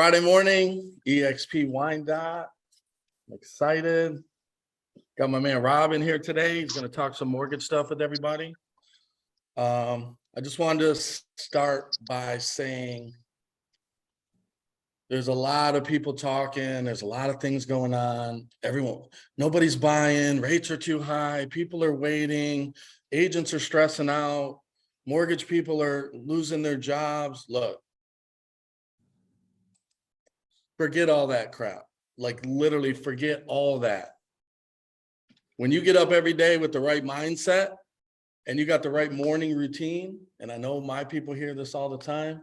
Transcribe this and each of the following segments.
Friday morning, EXP Wine Dot. I'm excited. Got my man Rob in here today. He's going to talk some mortgage stuff with everybody. I just wanted to start by saying there's a lot of people talking. There's a lot of things going on. Nobody's buying. Rates are too high. People are waiting. Agents are stressing out. Mortgage people are losing their jobs. Look, forget all that crap. Like literally forget all that. When you get up every day with the right mindset and you got the right morning routine, and I know my people hear this all the time,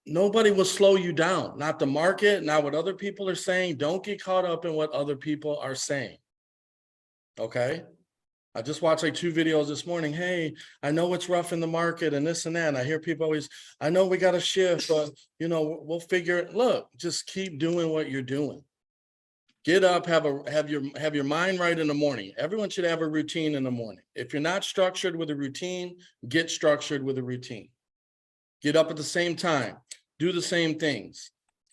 nobody will slow you down. Not the market, not what other people are saying. Don't get caught up in what other people are saying. Okay? I just watched like 2 videos this morning. Hey, I know it's rough in the market and this and that. And I hear people always, I know we got to shift, but we'll figure it. Look, just keep doing what you're doing. Get up, have your mind right in the morning. Everyone should have a routine in the morning. If you're not structured with a routine, get structured with a routine. Get up at the same time, do the same things.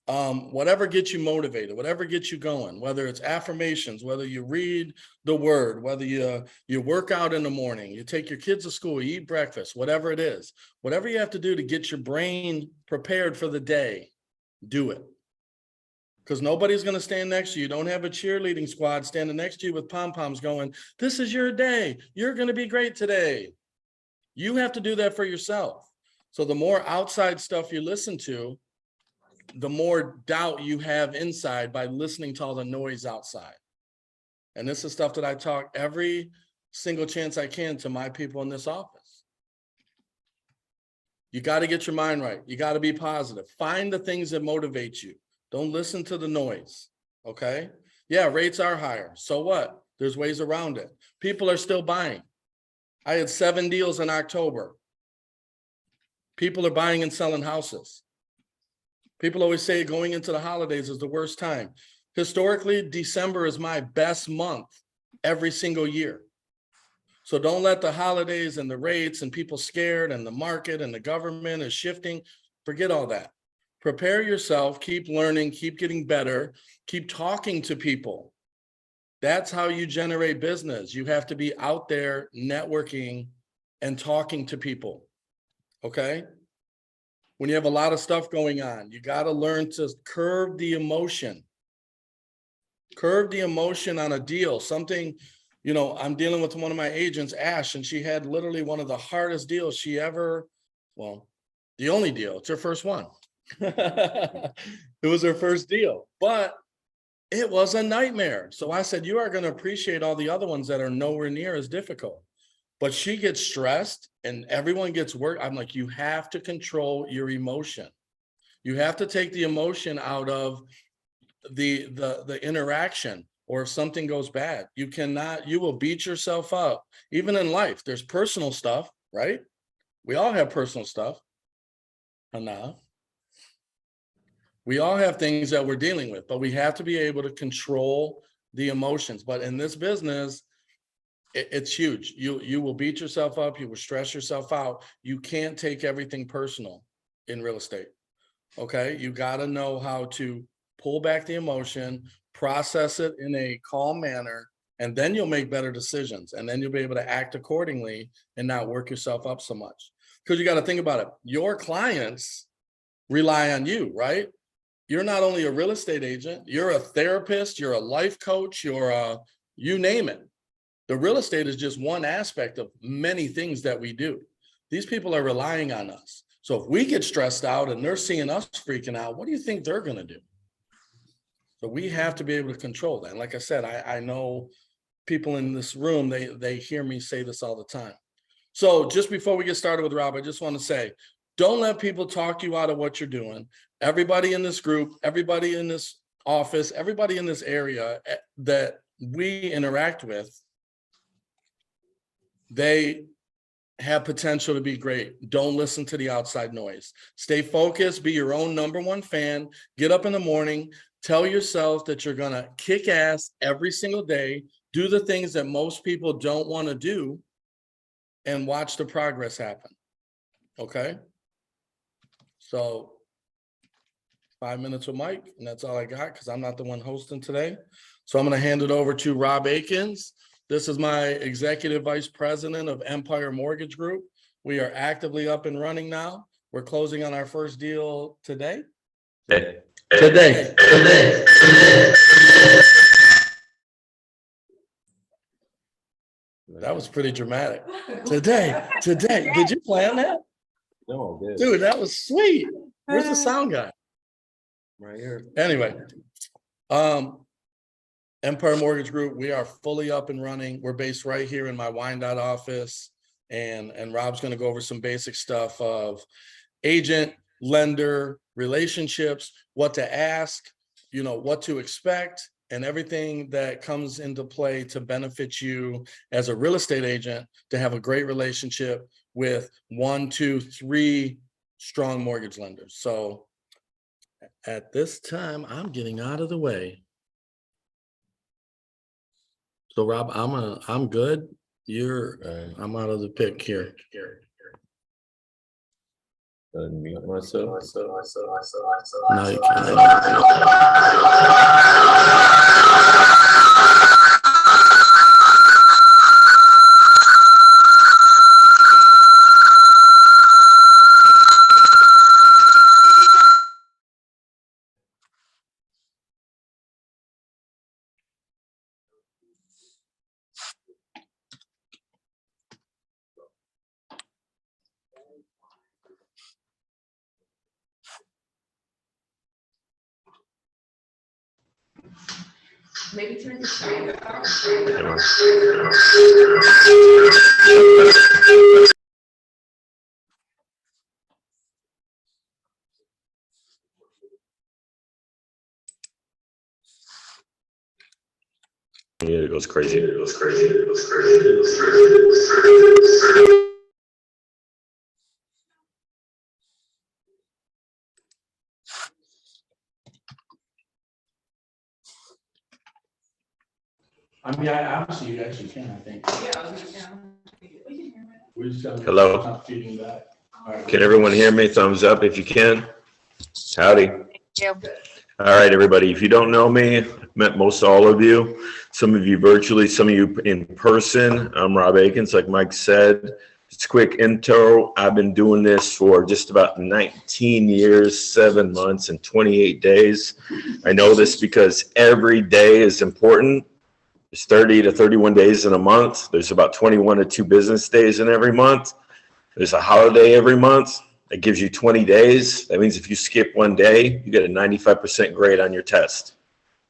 Whatever gets you motivated, whatever gets you going, whether it's affirmations, whether you read the word, whether you work out in the morning, you take your kids to school, you eat breakfast, whatever it is, whatever you have to do to get your brain prepared for the day, do it. Because nobody's going to stand next to you. Don't have a cheerleading squad standing next to you with pom-poms going, this is your day. You're going to be great today. You have to do that for yourself. So the more outside stuff you listen to, the more doubt you have inside by listening to all the noise outside. And this is stuff that I talk every single chance I can to my people in this office. You got to get your mind right. You got to be positive. Find the things that motivate you. Don't listen to the noise, okay? Yeah, rates are higher. So what? There's ways around it. People are still buying. I had 7 deals in October. People are buying and selling houses. People always say going into the holidays is the worst time. Historically, December is my best month every single year. So don't let the holidays and the rates and people scared and the market and the government is shifting. Forget all that. Prepare yourself, keep learning, keep getting better, keep talking to people. That's how you generate business. You have to be out there networking and talking to people, okay? When you have a lot of stuff going on, you got to learn to curb the emotion. Curb the emotion on a deal. Something, I'm dealing with one of my agents, Ash, and she had literally one of the hardest deals she ever, the only deal, it's her first one. It was her first deal, but it was a nightmare. So I said, you are going to appreciate all the other ones that are nowhere near as difficult. But she gets stressed and everyone gets work. I'm like, you have to control your emotion. You have to take the emotion out of the interaction, or if something goes bad, you will beat yourself up. Even in life, there's personal stuff, right? We all have personal stuff. Enough. We all have things that we're dealing with, but we have to be able to control the emotions. But in this business, it's huge. You will beat yourself up. You will stress yourself out. You can't take everything personal in real estate. Okay. You got to know how to pull back the emotion, process it in a calm manner, and then you'll make better decisions. And then you'll be able to act accordingly and not work yourself up so much. Because you got to think about it. Your clients rely on you, right? You're not only a real estate agent, you're a therapist, you're a life coach, you name it. The real estate is just one aspect of many things that we do. These people are relying on us. So if we get stressed out and they're seeing us freaking out, what do you think they're going to do? So we have to be able to control that. And like I said, I know people in this room, they hear me say this all the time. So just before we get started with Rob, I just want to say, don't let people talk you out of what you're doing. Everybody in this group, everybody in this office, everybody in this area that we interact with, they have potential to be great. Don't listen to the outside noise. Stay focused, be your own #1 fan. Get up in the morning, tell yourself that you're going to kick ass every single day, do the things that most people don't want to do, and watch the progress happen. Okay? So 5 minutes with Mike, and that's all I got because I'm not the one hosting today. So I'm going to hand it over to Rob Aikens. This is my executive vice president of Mpire Mortgage Group. We are actively up and running now. We're closing on our first deal today. Today. That was pretty dramatic. Today. Did you plan that? No, I did. Dude, that was sweet. Where's the sound guy? Right here. Anyway, Mpire Mortgage Group, we are fully up and running. We're based right here in my Wyandotte office, and Rob's going to go over some basic stuff of agent, lender, relationships, what to ask, you know, what to expect, and everything that comes into play to benefit you as a real estate agent to have a great relationship with 1, 2, 3 strong mortgage lenders. So at this time, I'm getting out of the way. So Rob, I'm good. I'm out of the pick here. Mute myself. No, you can't. Maybe turn the screen off. Yeah, it goes crazy. I mean, obviously you actually can, I think. We just gotta Hello? stop feeding back. All right. Can everyone hear me? Thumbs up if you can. Howdy. All right, everybody. If you don't know me, I've met most all of you. Some of you virtually, some of you in person. I'm Rob Aikens, like Mike said. Just a quick intro. I've been doing this for just about 19 years, 7 months, and 28 days. I know this because every day is important. There's 30 to 31 days in a month. There's about 21 to 2 business days in every month. There's a holiday every month. That gives you 20 days. That means if you skip one day, you get a 95% grade on your test.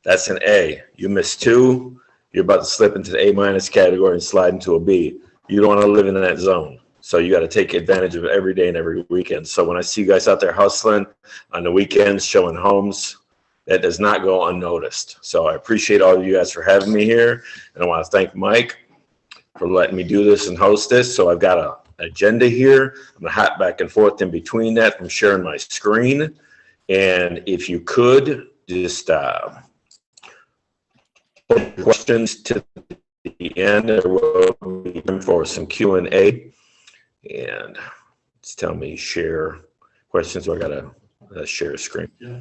That's an A. You miss 2, you're about to slip into the A- category and slide into a B. You don't want to live in that zone. So you got to take advantage of it every day and every weekend. So when I see you guys out there hustling on the weekends, showing homes, that does not go unnoticed. So I appreciate all of you guys for having me here. And I want to thank Mike for letting me do this and host this. So I've got an agenda here. I'm going to hop back and forth in between that from sharing my screen. And if you could just put questions to the end, there will be time for some Q&A. And just tell me share questions. So I got to share a screen. Yeah.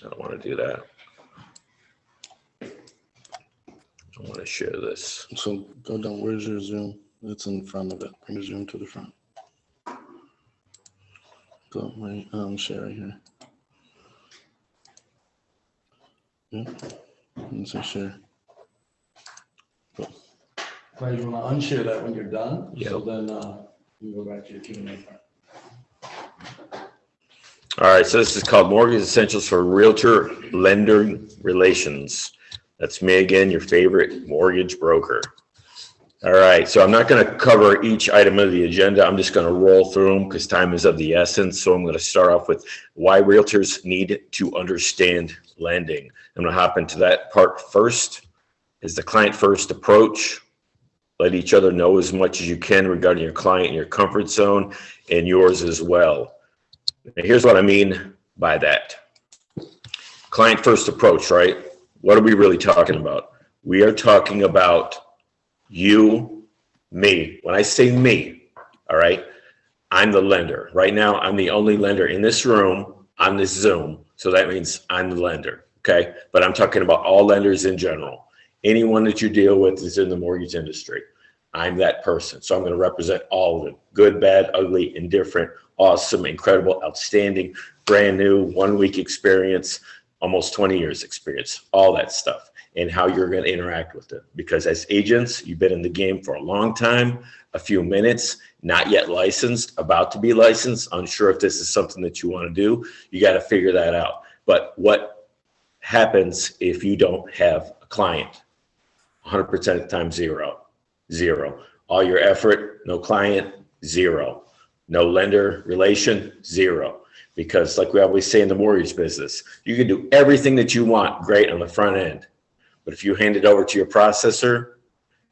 I don't want to do that. I want to share this. So go down. Where's your Zoom? It's in front of it. Bring the Zoom to the front. Go right. Share right here. Yeah. And say share. Cool. Right, you want to unshare that when you're done. Yep. So then you go back to your Q&A part. All right, so this is called Mortgage Essentials for Realtor Lender Relations. That's me again, your favorite mortgage broker. All right, so I'm not going to cover each item of the agenda. I'm just going to roll through them because time is of the essence. So I'm going to start off with why realtors need to understand lending. I'm going to hop into that part first. Is the client first approach. Let each other know as much as you can regarding your client and your comfort zone and yours as well. Now, here's what I mean by that. Client first approach, right? What are we really talking about? We are talking about you, me. When I say me, all right, I'm the lender. Right now, I'm the only lender in this room on this Zoom. So that means I'm the lender, okay? But I'm talking about all lenders in general. Anyone that you deal with is in the mortgage industry. I'm that person. So I'm going to represent all of them. Good, bad, ugly, indifferent, awesome, incredible, outstanding, brand new, 1 week experience, almost 20 years experience, all that stuff, and how you're going to interact with it. Because as agents, you've been in the game for a long time, a few minutes, not yet licensed, about to be licensed, unsure if this is something that you want to do. You got to figure that out. But what happens if you don't have a client? 100% of the time, zero. All your effort, no client, zero. No lender relation, zero. Because like we always say in the mortgage business, you can do everything that you want great on the front end. But if you hand it over to your processor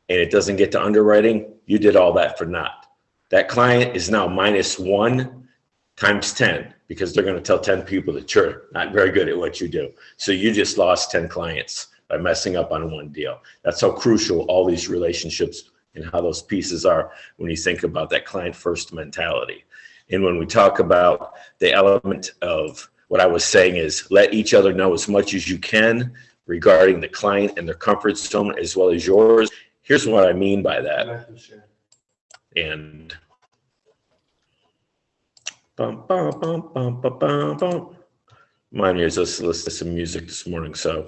and it doesn't get to underwriting, you did all that for naught. That client is now -1 times 10 because they're going to tell 10 people that you're not very good at what you do. So you just lost 10 clients by messing up on one deal. That's how crucial all these relationships and how those pieces are when you think about that client first mentality. And when we talk about the element of what I was saying is let each other know as much as you can regarding the client and their comfort zone as well as yours. Here's what I mean by that. And mine is let's listen to some music this morning. So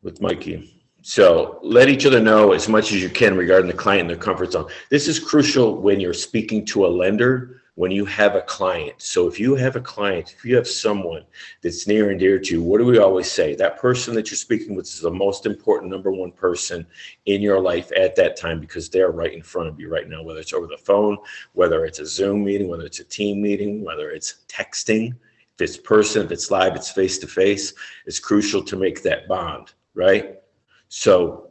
with Mikey. So let each other know as much as you can regarding the client and their comfort zone. This is crucial when you're speaking to a lender, when you have a client. So if you have a client, if you have someone that's near and dear to you, what do we always say? That person that you're speaking with is the most important #1 person in your life at that time because they're right in front of you right now, whether it's over the phone, whether it's a Zoom meeting, whether it's a team meeting, whether it's texting. If it's person, if it's live, it's face-to-face. It's crucial to make that bond, right? So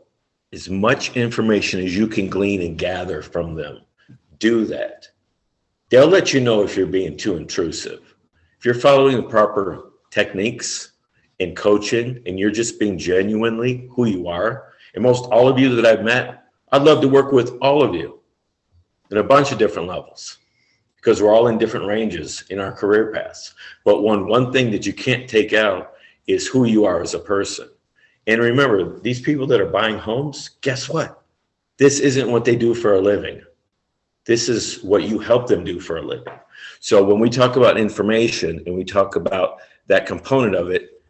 as much information as you can glean and gather from them, do that. They'll let you know if you're being too intrusive. If you're following the proper techniques and coaching and you're just being genuinely who you are, and most all of you that I've met, I'd love to work with all of you at a bunch of different levels because we're all in different ranges in our career paths. But one thing that you can't take out is who you are as a person. And remember, these people that are buying homes, guess what? This isn't what they do for a living. This is what you help them do for a living. So when we talk about information and we talk about that component of it,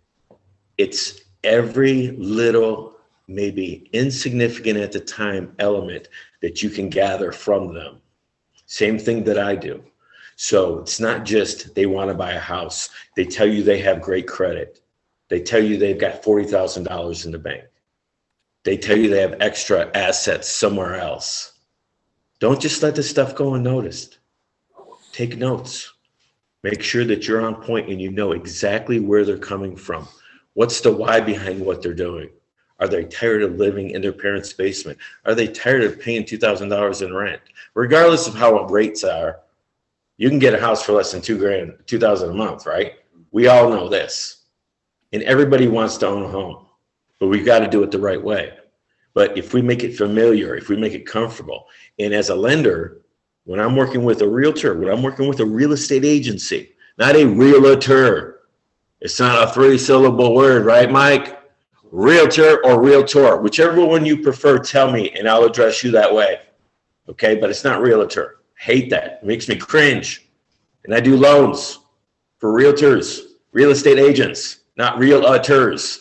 it's every little, maybe insignificant at the time element that you can gather from them. Same thing that I do. So it's not just they want to buy a house. They tell you they have great credit. They tell you they've got $40,000 in the bank. They tell you they have extra assets somewhere else. Don't just let this stuff go unnoticed. Take notes. Make sure that you're on point and you know exactly where they're coming from. What's the why behind what they're doing? Are they tired of living in their parents' basement? Are they tired of paying $2,000 in rent? Regardless of how rates are, you can get a house for less than $2,000 a month, right? We all know this. And everybody wants to own a home, but we've got to do it the right way. But if we make it familiar, if we make it comfortable, and as a lender, when I'm working with a realtor, when I'm working with a real estate agency, not a realtor, it's not a 3-syllable word, right, Mike? Realtor or realtor, whichever one you prefer, tell me, and I'll address you that way. Okay, but it's not realtor. Hate that. It makes me cringe. And I do loans for realtors, real estate agents. Not realtors.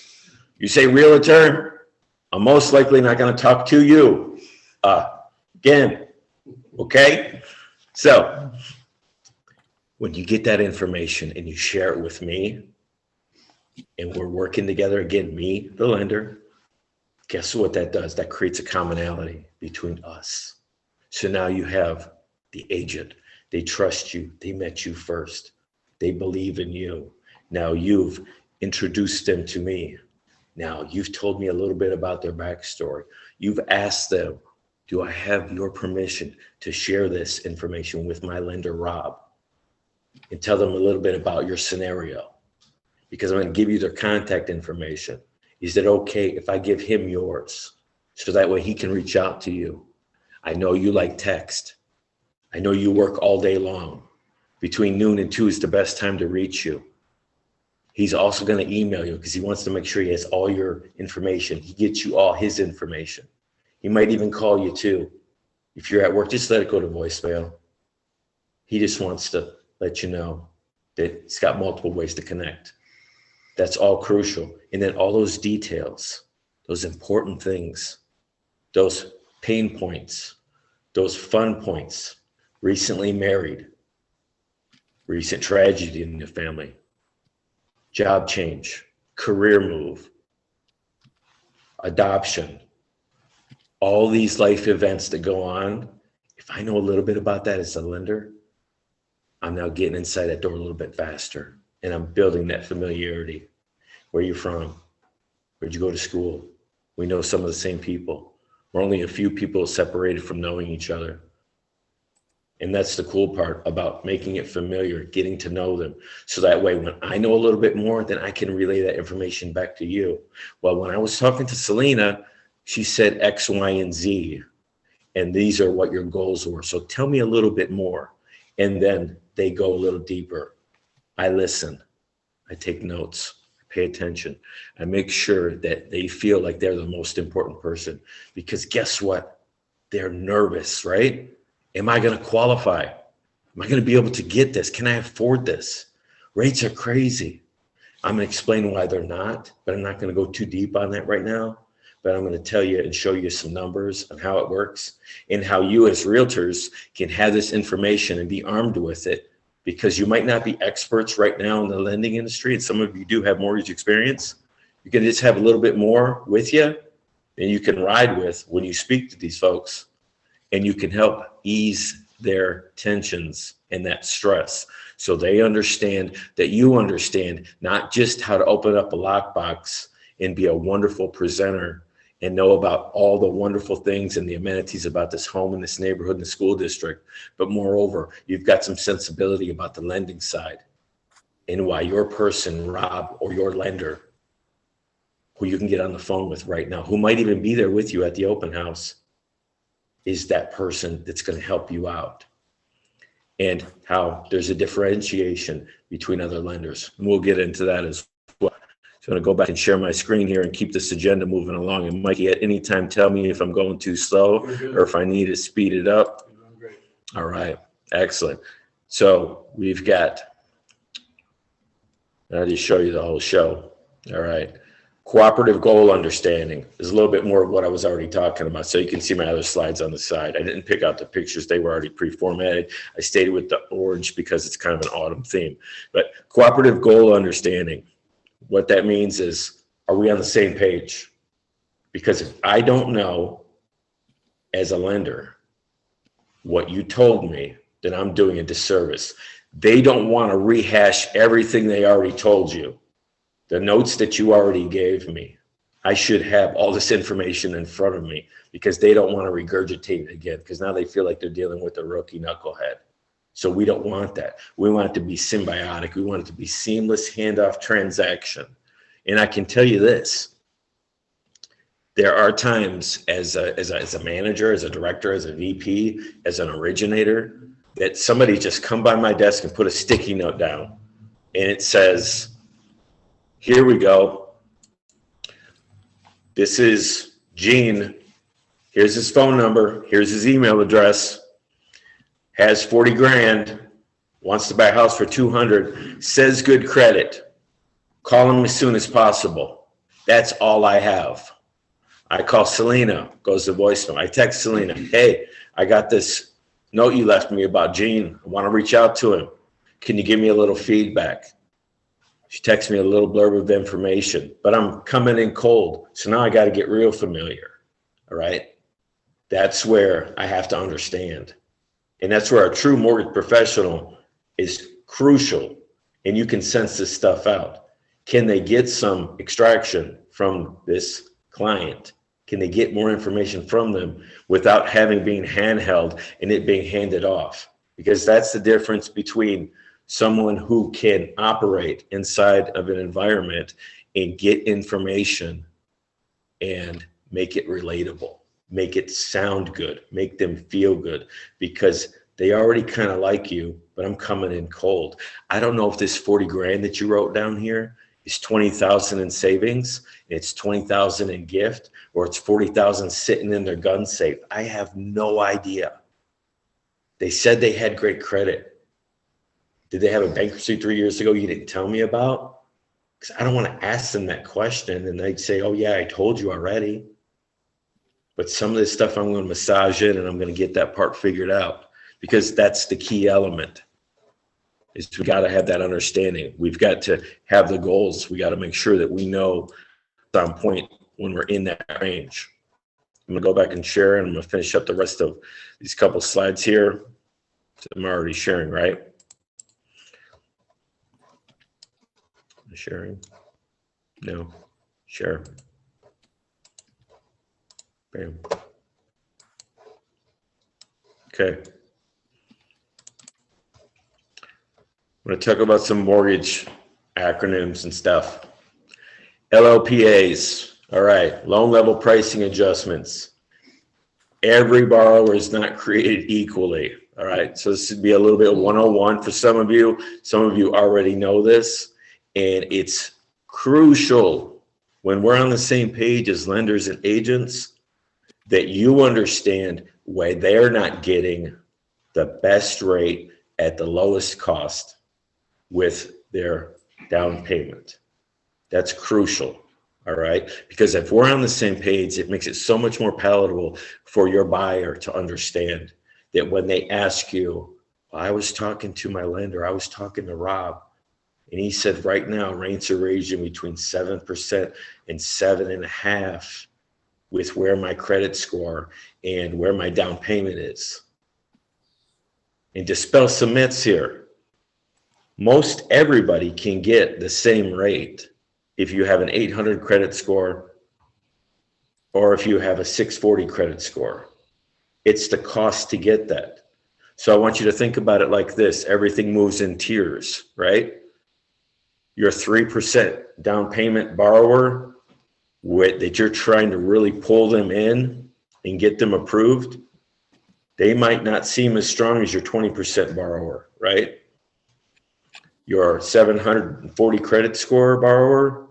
You say realtor, I'm most likely not going to talk to you again. Okay? So when you get that information and you share it with me and we're working together, again, me, the lender, guess what that does? That creates a commonality between us. So now you have the agent. They trust you. They met you first. They believe in you. Now you've introduced them to me. Now you've told me a little bit about their backstory. You've asked them, do I have your permission to share this information with my lender, Rob? And tell them a little bit about your scenario. Because I'm going to give you their contact information. Is it okay if I give him yours? So that way he can reach out to you. I know you like text. I know you work all day long. between noon and 2 is the best time to reach you. He's also going to email you because he wants to make sure he has all your information. He gets you all his information. He might even call you too. If you're at work, just let it go to voicemail. He just wants to let you know that he's got multiple ways to connect. That's all crucial. And then all those details, those important things, those pain points, those fun points, recently married, recent tragedy in the family, job change, career move, adoption, all these life events that go on. If I know a little bit about that as a lender, I'm now getting inside that door a little bit faster, and I'm building that familiarity. Where are you from? Where'd you go to school? We know some of the same people. We're only a few people separated from knowing each other. And that's the cool part about making it familiar, getting to know them. So that way, when I know a little bit more, then I can relay that information back to you. Well, when I was talking to Selena, she said X, Y, and Z. And these are what your goals were. So tell me a little bit more. And then they go a little deeper. I listen. I take notes. I pay attention. I make sure that they feel like they're the most important person. Because guess what? They're nervous, right? Am I going to qualify? Am I going to be able to get this? Can I afford this? Rates are crazy. I'm going to explain why they're not, but I'm not going to go too deep on that right now. But I'm going to tell you and show you some numbers on how it works and how you as realtors can have this information and be armed with it, because you might not be experts right now in the lending industry. And some of you do have mortgage experience. You can just have a little bit more with you and you can ride with when you speak to these folks, and you can help ease their tensions and that stress. So they understand that you understand not just how to open up a lockbox and be a wonderful presenter and know about all the wonderful things and the amenities about this home and this neighborhood and the school district, but moreover, you've got some sensibility about the lending side and why your person, Rob, or your lender, who you can get on the phone with right now, who might even be there with you at the open house, is that person that's going to help you out, and how there's a differentiation between other lenders. And we'll get into that as well. So I'm going to go back and share my screen here and keep this agenda moving along. And Mikey, at any time, tell me if I'm going too slow or if I need to speed it up. You're doing great. All right. Excellent. So we've got, I'll just show you the whole show. All right. Cooperative goal understanding is a little bit more of what I was already talking about. So you can see my other slides on the side. I didn't pick out the pictures. They were already pre-formatted. I stayed with the orange because it's kind of an autumn theme. But cooperative goal understanding, what that means is, are we on the same page? Because if I don't know as a lender what you told me, then I'm doing a disservice. They don't want to rehash everything they already told you. The notes that you already gave me, I should have all this information in front of me, because they don't want to regurgitate it again, because now they feel like they're dealing with a rookie knucklehead. So we don't want that. We want it to be symbiotic. We want it to be seamless handoff transaction. And I can tell you this, there are times as a manager, as a director, as a VP, as an originator, that somebody just come by my desk and put a sticky note down, and it says, here we go. This is Gene. Here's his phone number. Here's his email address. Has 40 grand. Wants to buy a house for 200. Says good credit. Call him as soon as possible. That's all I have. I call Selena. Goes to voicemail. I text Selena. Hey, I got this note you left me about Gene. I want to reach out to him. Can you give me a little feedback? She texts me a little blurb of information, but I'm coming in cold. So now I got to get real familiar. All right. That's where I have to understand. And that's where a true mortgage professional is crucial. And you can sense this stuff out. Can they get some extraction from this client? Can they get more information from them without having been handheld and it being handed off? Because that's the difference between someone who can operate inside of an environment and get information and make it relatable, make it sound good, make them feel good, because They already kind of like you, but I'm coming in cold. I don't know if this 40 grand that you wrote down here is 20,000 in savings, it's 20,000 in gift, or it's 40,000 sitting in their gun safe. I have no idea. They said they had great credit. Did they have a bankruptcy 3 years ago you didn't tell me about? Because I don't want to ask them that question and they'd say, oh yeah, I told you already. But some of this stuff I'm going to massage in and I'm going to get that part figured out, because that's the key element. Is we got to have that understanding. We've got to have the goals. We got to make sure that we know on point when we're in that range. I'm gonna go back and share, and I'm gonna finish up the rest of these couple slides here. I'm already sharing, right? Sharing? No. Share. Bam. Okay. I'm going to talk about some mortgage acronyms and stuff. LLPAs. All right. Loan level pricing adjustments. Every borrower is not created equally. All right. So this would be a little bit 101 for some of you. Some of you already know this. And it's crucial when we're on the same page as lenders and agents that you understand why they're not getting the best rate at the lowest cost with their down payment. That's crucial, all right? Because if we're on the same page, it makes it so much more palatable for your buyer to understand that when they ask you, well, I was talking to my lender, I was talking to Rob, and he said right now rates are ranging between 7% and 7.5% with where my credit score and where my down payment is. And dispel some myths here. Most everybody can get the same rate if you have an 800 credit score or if you have a 640 credit score. It's the cost to get that. So I want you to think about it like this. Everything moves in tiers, right? Your 3% down payment borrower that you're trying to really pull them in and get them approved, they might not seem as strong as your 20% borrower, right? Your 740 credit score borrower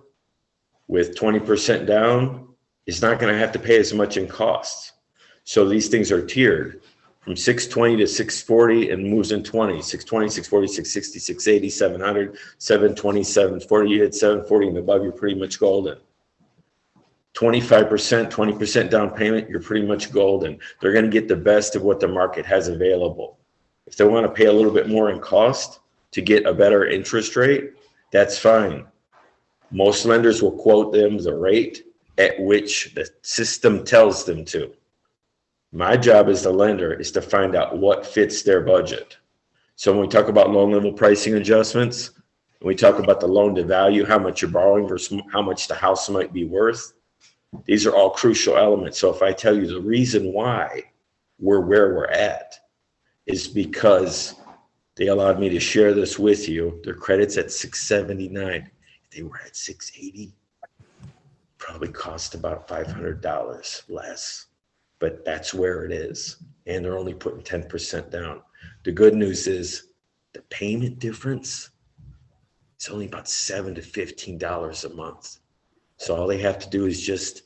with 20% down is not going to have to pay as much in costs. So these things are tiered from 620 to 640 and moves in 20, 620, 640, 660, 680, 700, 720, 740. You hit 740 and above, you're pretty much golden. 25%, 20% down payment, you're pretty much golden. They're going to get the best of what the market has available. If they want to pay a little bit more in cost to get a better interest rate, that's fine. Most lenders will quote them the rate at which the system tells them to. My job as the lender is to find out what fits their budget. So when we talk about loan level pricing adjustments, when we talk about the loan to value, how much you're borrowing versus how much the house might be worth, these are all crucial elements. So if I tell you the reason why we're where we're at is because they allowed me to share this with you. Their credit's at 679. If they were at 680, probably cost about $500 less. But that's where it is. And they're only putting 10% down. The good news the payment difference is only about $7 to $15 a month. So all they have to do is just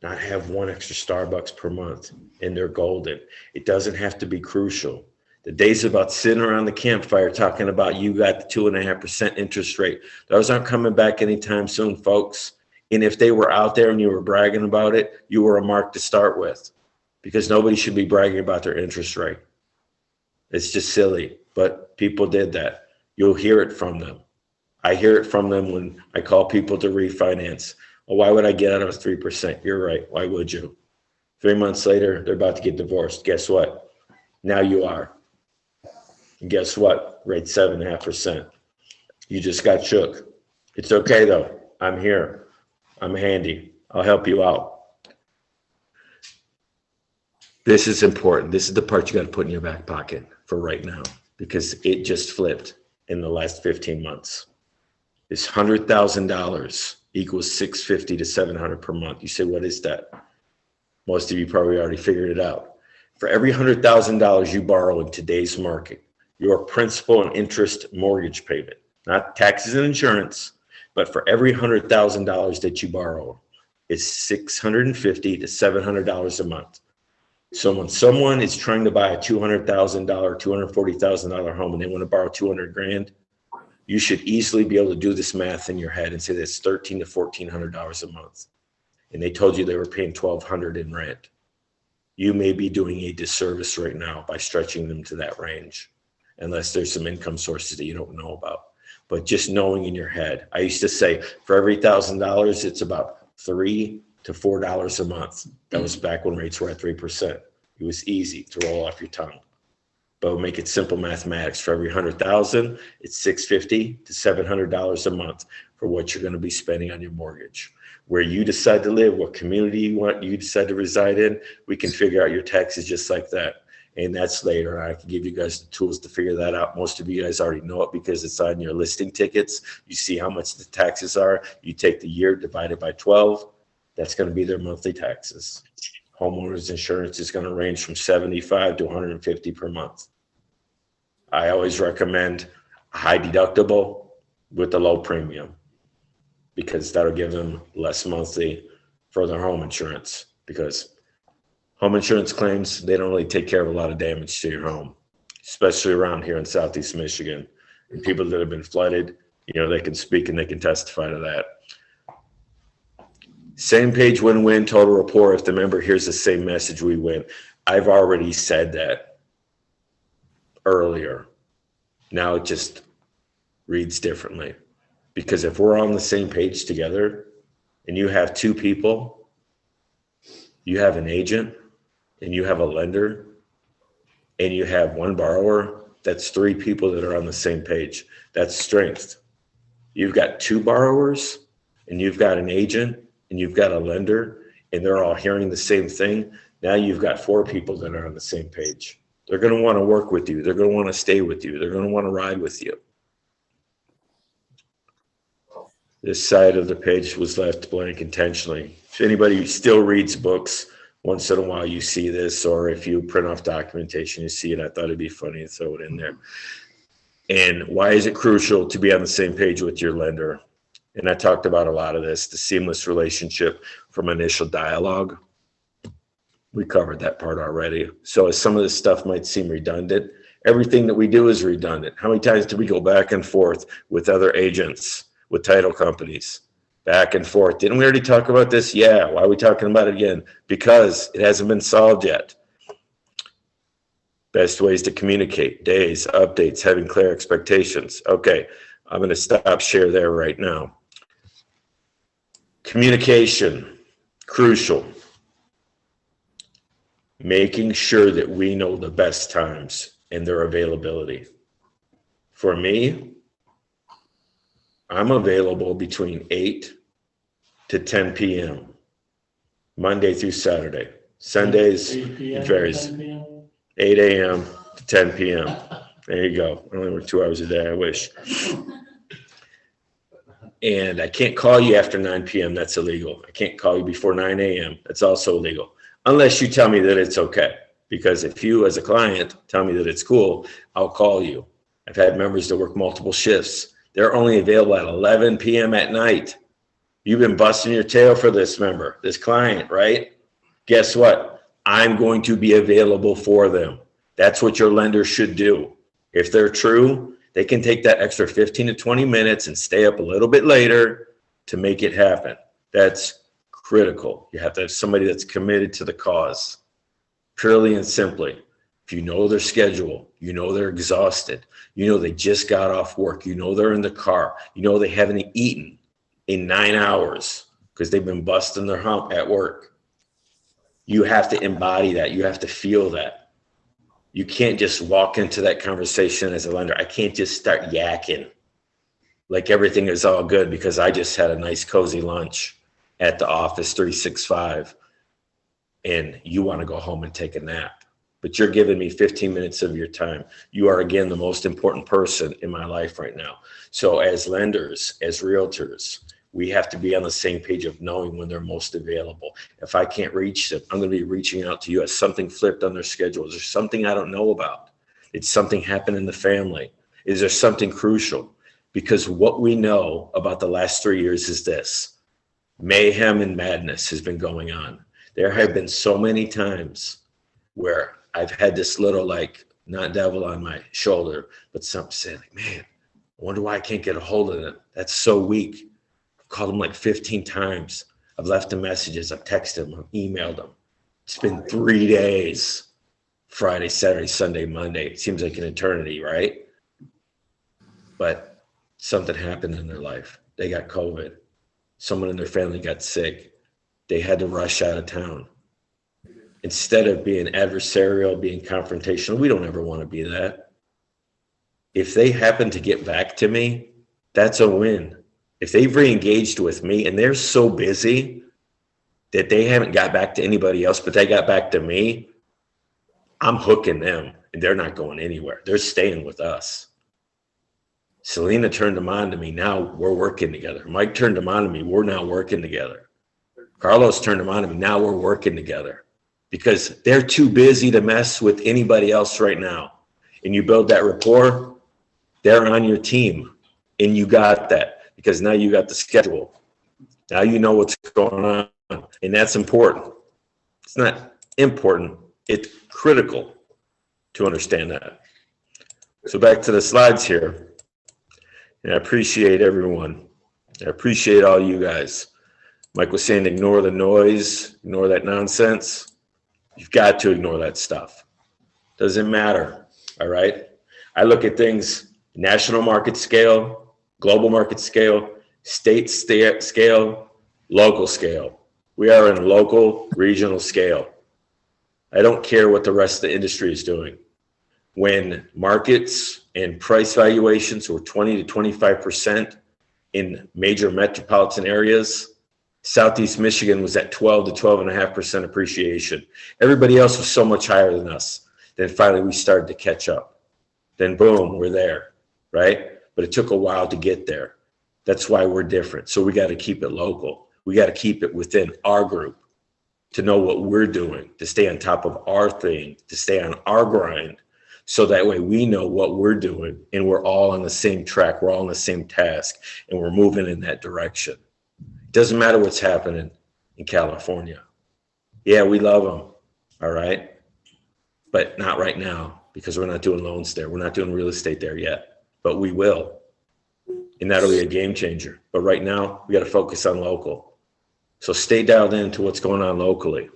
not have one extra Starbucks per month and they're golden. It doesn't have to be crucial. The days about sitting around the campfire talking about you got the 2.5% interest rate, those aren't coming back anytime soon, folks. And if they were out there and you were bragging about it, you were a mark to start with, because nobody should be bragging about their interest rate. It's just silly, but people did that. You'll hear it from them. I hear it from them when I call people to refinance. Well, why would I get out of 3%? You're right. Why would you? 3 months later, they're about to get divorced. Guess what? Now you are. And guess what? Rate 7.5%. You just got shook. It's okay though. I'm here. I'm handy. I'll help you out. This is important. This is the part you got to put in your back pocket for right now, because it just flipped in the last 15 months. This $100,000 equals $650 to $700 per month. You say, what is that? Most of you probably already figured it out. For every $100,000 you borrow in today's market, your principal and interest mortgage payment, not taxes and insurance, but for every $100,000 that you borrow, is $650 to $700 a month. So when someone is trying to buy a $200,000, $240,000 home and they want to borrow 200 grand, you should easily be able to do this math in your head and say that's $1,300 to $1,400 a month. And they told you they were paying $1,200 in rent. You may be doing a disservice right now by stretching them to that range, unless there's some income sources that you don't know about. But just knowing in your head, I used to say for every $1,000, it's about $3 to $4 a month. That was back when rates were at 3%. It was easy to roll off your tongue. But we'll make it simple mathematics. For every 100,000, it's $650 to $700 a month for what you're going to be spending on your mortgage. Where you decide to live, what community you decide to reside in, we can figure out your taxes just like that. And that's later. I can give you guys the tools to figure that out. Most of you guys already know it because it's on your listing tickets. You see how much the taxes are. You take the year divided by 12. That's going to be their monthly taxes. Homeowners insurance is going to range from $75 to $150 per month. I always recommend a high deductible with a low premium because that'll give them less monthly for their home insurance, because home insurance claims, they don't really take care of a lot of damage to your home, especially around here in Southeast Michigan. And people that have been flooded, they can speak and they can testify to that. Same page win-win, total rapport. If the member hears the same message, we win. I've already said that earlier. Now it just reads differently. Because if we're on the same page together and you have two people, you have an agent and you have a lender and you have one borrower, that's three people that are on the same page. That's strength. You've got two borrowers and you've got an agent and you've got a lender and they're all hearing the same thing. Now you've got four people that are on the same page. They're going to want to work with you. They're going to want to stay with you. They're going to want to ride with you. This side of the page was left blank intentionally. If anybody still reads books, once in a while you see this, or if you print off documentation, you see it. I thought it'd be funny to throw it in there. And why is it crucial to be on the same page with your lender? And I talked about a lot of this, the seamless relationship from initial dialogue. We covered that part already. So as some of this stuff might seem redundant, everything that we do is redundant. How many times do we go back and forth with other agents, with title companies, back and forth? Didn't we already talk about this? Yeah. Why are we talking about it again? Because it hasn't been solved yet. Best ways to communicate, days, updates, having clear expectations. Okay, I'm going to stop share there right now. Communication, crucial. Making sure that we know the best times and their availability. For me, I'm available between 8 to 10 p.m. Monday through Saturday. Sundays, it varies. 8 a.m. to 10 p.m. There you go. I only work 2 hours a day, I wish. And I can't call you after 9 p.m. That's illegal. I can't call you before 9 a.m. That's also illegal. Unless you tell me that it's okay. Because if you as a client tell me that it's cool, I'll call you. I've had members that work multiple shifts. They're only available at 11 p.m. at night. You've been busting your tail for this member, this client, right? Guess what? I'm going to be available for them. That's what your lender should do. If they're true, they can take that extra 15 to 20 minutes and stay up a little bit later to make it happen. That's critical. You have to have somebody that's committed to the cause. Purely and simply, if you know their schedule, you know they're exhausted, you know they just got off work, you know they're in the car, you know they haven't eaten in 9 hours because they've been busting their hump at work. You have to embody that. You have to feel that. You can't just walk into that conversation as a lender. I can't just start yakking like everything is all good because I just had a nice cozy lunch at the office 365 and you want to go home and take a nap. But you're giving me 15 minutes of your time. You are, again, the most important person in my life right now. So as lenders, as realtors, We have to be on the same page of knowing when they're most available. If I can't reach them, I'm going to be reaching out to you. Has something flipped on their schedule? Is there something I don't know about? Did something happen in the family? Is there something crucial? Because what we know about the last 3 years is this: mayhem and madness has been going on. There have been so many times where I've had this little, like, not devil on my shoulder, but something saying, like, man, I wonder why I can't get a hold of them. That's so weak. I've called them like 15 times. I've left them messages. I've texted them. I've emailed them. It's been 3 days. Friday, Saturday, Sunday, Monday. It seems like an eternity, right? But something happened in their life. They got COVID. Someone in their family got sick. They had to rush out of town. Instead of being adversarial, being confrontational, we don't ever want to be that. If they happen to get back to me, that's a win. If they've re-engaged with me and they're so busy that they haven't got back to anybody else, but they got back to me, I'm hooking them and they're not going anywhere. They're staying with us. Selena turned them on to me. Now we're working together. Mike turned them on to me. We're now working together. Carlos turned them on to me. Now we're working together because they're too busy to mess with anybody else right now. And you build that rapport, they're on your team. And you got that because now you got the schedule. Now you know what's going on. And that's important. It's not important. It's critical to understand that. So back to the slides here. And I appreciate everyone. I appreciate all you guys. Mike was saying, ignore the noise, ignore that nonsense. You've got to ignore that stuff. Doesn't matter, all right? I look at things national market scale, global market scale, state scale, local scale. We are in a local, regional scale. I don't care what the rest of the industry is doing. When markets and price valuations were 20 to 25% in major metropolitan areas, Southeast Michigan was at 12 to 12.5% appreciation. Everybody else was so much higher than us. Then finally we started to catch up. Then boom, we're there, right? But it took a while to get there. That's why we're different. So we got to keep it local. We got to keep it within our group to know what we're doing, to stay on top of our thing, to stay on our grind. So that way we know what we're doing and we're all on the same track. We're all on the same task and we're moving in that direction. It doesn't matter what's happening in California. Yeah, we love them. All right. But not right now because we're not doing loans there. We're not doing real estate there yet, but we will. And that'll be a game changer. But right now we got to focus on local. So stay dialed into what's going on locally.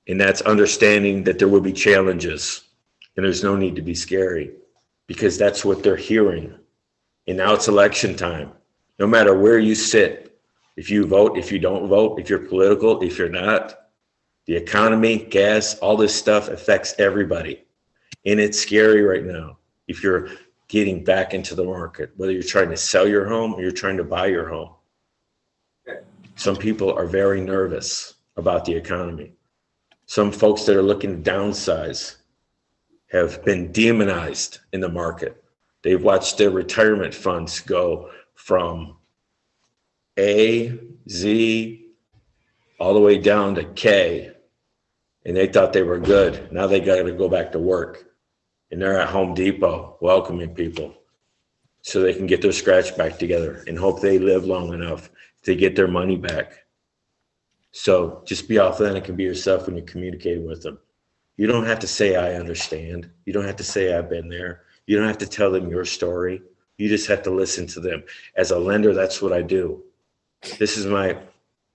And that's understanding that there will be challenges. And there's no need to be scary because that's what they're hearing. And now it's election time. No matter where you sit, if you vote, if you don't vote, if you're political, if you're not, the economy, gas, all this stuff affects everybody. And it's scary right now. If you're getting back into the market, whether you're trying to sell your home or you're trying to buy your home. Some people are very nervous about the economy. Some folks that are looking to downsize have been demonized in the market. They've watched their retirement funds go from A, Z, all the way down to K, and they thought they were good. Now they got to go back to work, and they're at Home Depot welcoming people so they can get their scratch back together and hope they live long enough to get their money back. So just be authentic and be yourself when you communicate with them. You don't have to say, I understand. You don't have to say, I've been there. You don't have to tell them your story. You just have to listen to them. As a lender, that's what I do. This is my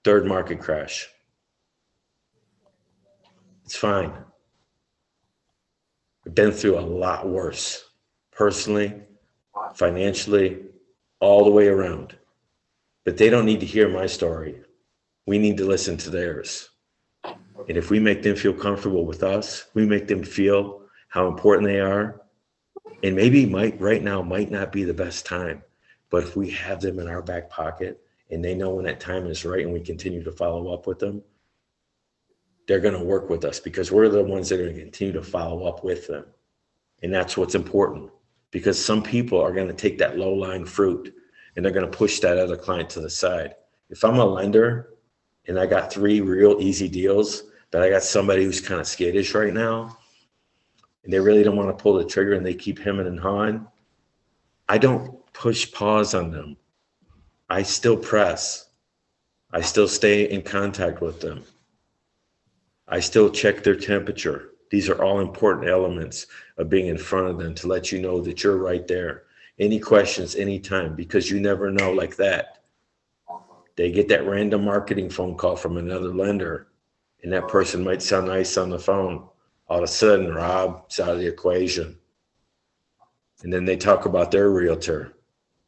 third market crash. It's fine. I've been through a lot worse, personally, financially, all the way around. But they don't need to hear my story. We need to listen to theirs. And if we make them feel comfortable with us, we make them feel how important they are. And maybe right now might not be the best time, but if we have them in our back pocket and they know when that time is right and we continue to follow up with them, they're going to work with us because we're the ones that are going to continue to follow up with them. And that's what's important because some people are going to take that low-lying fruit and they're going to push that other client to the side. If I'm a lender and I got 3 real easy deals, but I got somebody who's kind of skittish right now, and they really don't want to pull the trigger and they keep hemming and hawing, I don't push pause on them. I still press. I still stay in contact with them. I still check their temperature. These are all important elements of being in front of them to let you know that you're right there. Any questions, anytime, because you never know like that. They get that random marketing phone call from another lender, and that person might sound nice on the phone. All of a sudden, Rob's out of the equation. And then they talk about their realtor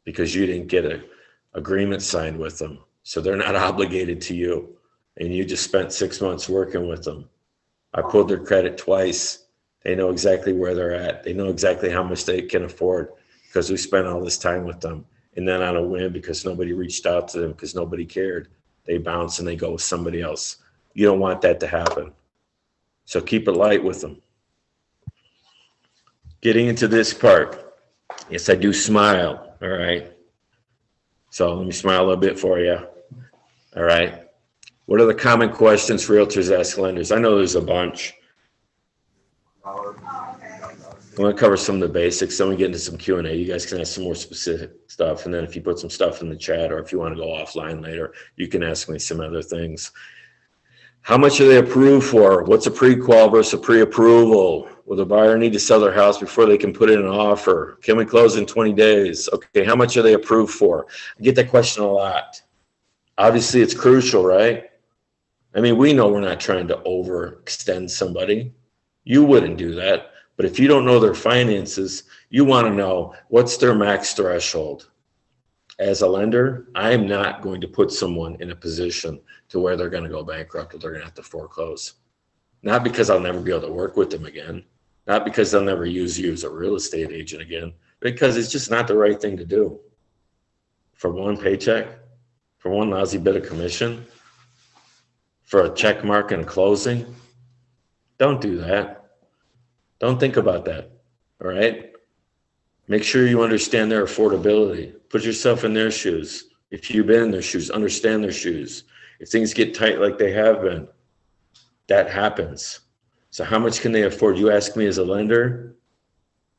because you didn't get an agreement signed with them. So they're not obligated to you. And you just spent 6 months working with them. I pulled their credit twice. They know exactly where they're at. They know exactly how much they can afford because we spent all this time with them. And then on a whim, because nobody reached out to them, because nobody cared, they bounce and they go with somebody else. You don't want that to happen. So keep it light with them. Getting into this part. Yes, I do smile. All right. So let me smile a little bit for you. All right. What are the common questions realtors ask lenders? I know there's a bunch. I'm going to cover some of the basics. Then we get into some Q&A. You guys can ask some more specific stuff. And then if you put some stuff in the chat, or if you want to go offline later, you can ask me some other things. How much are they approved for? What's a pre-qual versus a pre-approval? Will the buyer need to sell their house before they can put in an offer? Can we close in 20 days? Okay, how much are they approved for? I get that question a lot. Obviously, it's crucial, right? I mean, we know we're not trying to overextend somebody. You wouldn't do that. But if you don't know their finances, you want to know what's their max threshold. As a lender, I'm not going to put someone in a position to where they're going to go bankrupt or they're going to have to foreclose. Not because I'll never be able to work with them again. Not because they'll never use you as a real estate agent again. Because it's just not the right thing to do. For one paycheck, for one lousy bit of commission, for a check mark and a closing, don't do that. Don't think about that, all right? Make sure you understand their affordability. Put yourself in their shoes. If you've been in their shoes, understand their shoes. If things get tight like they have been, that happens. So how much can they afford? You ask me as a lender,